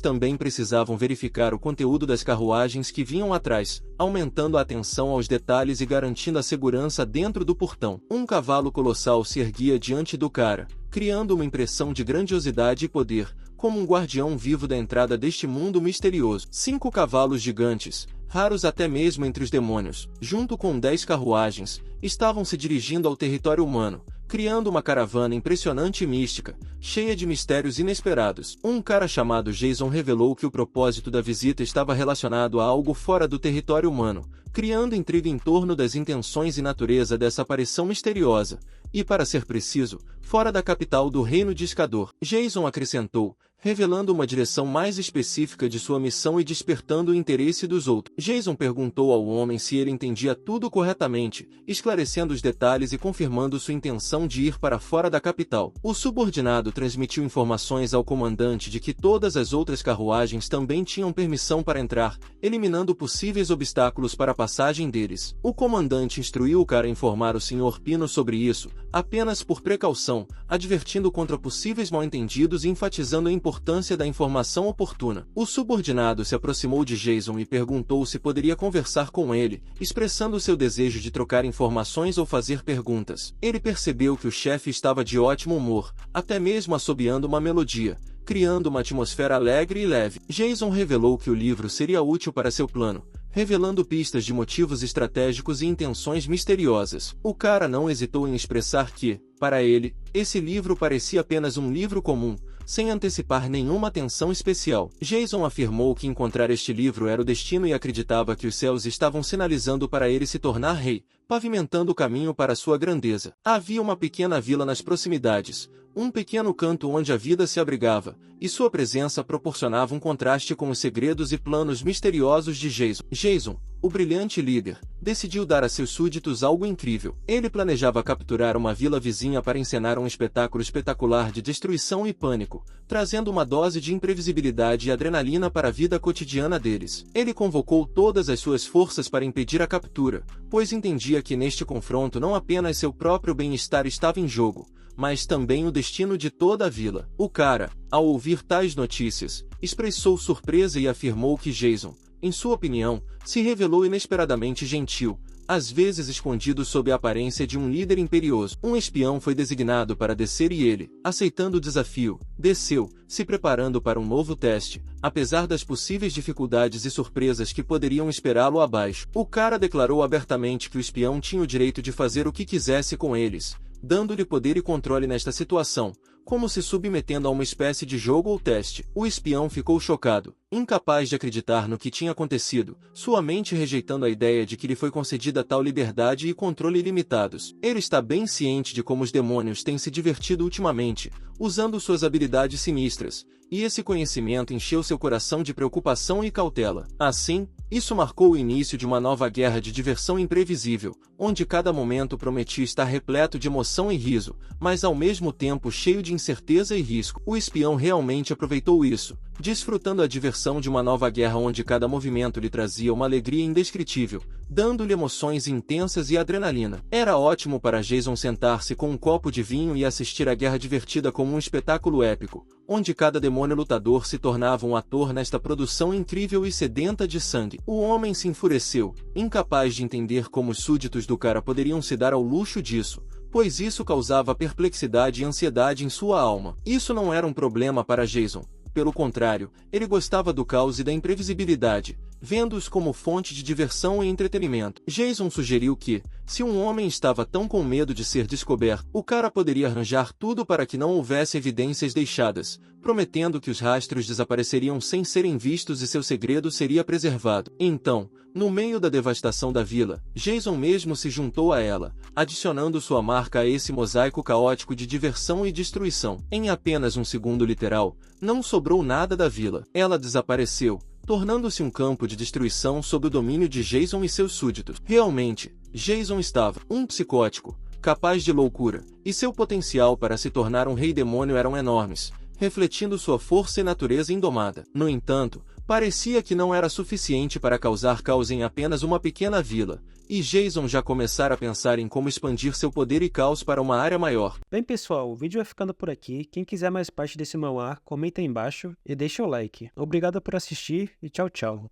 também precisavam verificar o conteúdo das carruagens que vinham atrás, aumentando a atenção aos detalhes e garantindo a segurança dentro do portão. Um cavalo colossal se erguia diante do cara, criando uma impressão de grandiosidade e poder, como um guardião vivo da entrada deste mundo misterioso. 5 cavalos gigantes, raros até mesmo entre os demônios, junto com 10 carruagens, estavam se dirigindo ao território humano, criando uma caravana impressionante e mística, cheia de mistérios inesperados. Um cara chamado Jason revelou que o propósito da visita estava relacionado a algo fora do território humano, criando intriga em torno das intenções e natureza dessa aparição misteriosa, e, para ser preciso, fora da capital do Reino de Escador. Jason acrescentou, revelando uma direção mais específica de sua missão e despertando o interesse dos outros. Jason perguntou ao homem se ele entendia tudo corretamente, esclarecendo os detalhes e confirmando sua intenção de ir para fora da capital. O subordinado transmitiu informações ao comandante de que todas as outras carruagens também tinham permissão para entrar, eliminando possíveis obstáculos para a passagem deles. O comandante instruiu o cara a informar o Sr. Pino sobre isso, apenas por precaução, advertindo contra possíveis mal-entendidos e enfatizando a importância da informação oportuna. O subordinado se aproximou de Jason e perguntou se poderia conversar com ele, expressando seu desejo de trocar informações ou fazer perguntas. Ele percebeu que o chefe estava de ótimo humor, até mesmo assobiando uma melodia, criando uma atmosfera alegre e leve. Jason revelou que o livro seria útil para seu plano, revelando pistas de motivos estratégicos e intenções misteriosas. O cara não hesitou em expressar que, para ele, esse livro parecia apenas um livro comum, sem antecipar nenhuma atenção especial. Jason afirmou que encontrar este livro era o destino e acreditava que os céus estavam sinalizando para ele se tornar rei, pavimentando o caminho para sua grandeza. Havia uma pequena vila nas proximidades, um pequeno canto onde a vida se abrigava, e sua presença proporcionava um contraste com os segredos e planos misteriosos de Jason. Jason, o brilhante líder, decidiu dar a seus súditos algo incrível. Ele planejava capturar uma vila vizinha para encenar um espetáculo espetacular de destruição e pânico, trazendo uma dose de imprevisibilidade e adrenalina para a vida cotidiana deles. Ele convocou todas as suas forças para impedir a captura, pois entendia que neste confronto não apenas seu próprio bem-estar estava em jogo, mas também o destino de toda a vila. O cara, ao ouvir tais notícias, expressou surpresa e afirmou que Jason, em sua opinião, se revelou inesperadamente gentil, às vezes escondido sob a aparência de um líder imperioso. Um espião foi designado para descer e ele, aceitando o desafio, desceu, se preparando para um novo teste, apesar das possíveis dificuldades e surpresas que poderiam esperá-lo abaixo. O cara declarou abertamente que o espião tinha o direito de fazer o que quisesse com eles, dando-lhe poder e controle nesta situação, como se submetendo a uma espécie de jogo ou teste. O espião ficou chocado, incapaz de acreditar no que tinha acontecido, sua mente rejeitando a ideia de que lhe foi concedida tal liberdade e controle ilimitados. Ele está bem ciente de como os demônios têm se divertido ultimamente, usando suas habilidades sinistras, e esse conhecimento encheu seu coração de preocupação e cautela. Assim, isso marcou o início de uma nova guerra de diversão imprevisível, onde cada momento prometia estar repleto de emoção e riso, mas ao mesmo tempo cheio de incerteza e risco. O espião realmente aproveitou isso, desfrutando a diversão de uma nova guerra onde cada movimento lhe trazia uma alegria indescritível, dando-lhe emoções intensas e adrenalina. Era ótimo para Jason sentar-se com um copo de vinho e assistir a guerra divertida como um espetáculo épico, onde cada demônio lutador se tornava um ator nesta produção incrível e sedenta de sangue. O homem se enfureceu, incapaz de entender como os súditos do cara poderiam se dar ao luxo disso, pois isso causava perplexidade e ansiedade em sua alma. Isso não era um problema para Jason. Pelo contrário, ele gostava do caos e da imprevisibilidade, vendo-os como fonte de diversão e entretenimento. Jason sugeriu que, se um homem estava tão com medo de ser descoberto, o cara poderia arranjar tudo para que não houvesse evidências deixadas, prometendo que os rastros desapareceriam sem serem vistos e seu segredo seria preservado. Então, no meio da devastação da vila, Jason mesmo se juntou a ela, adicionando sua marca a esse mosaico caótico de diversão e destruição. Em apenas um segundo literal, não sobrou nada da vila. Ela desapareceu, tornando-se um campo de destruição sob o domínio de Jason e seus súditos. Realmente, Jason estava um psicótico, capaz de loucura, e seu potencial para se tornar um rei demônio eram enormes, refletindo sua força e natureza indomada. No entanto, parecia que não era suficiente para causar caos em apenas uma pequena vila, e Jason já começara a pensar em como expandir seu poder e caos para uma área maior. Bem, pessoal, o vídeo vai ficando por aqui. Quem quiser mais parte desse manhwa, comenta aí embaixo e deixa o like. Obrigado por assistir e tchau, tchau.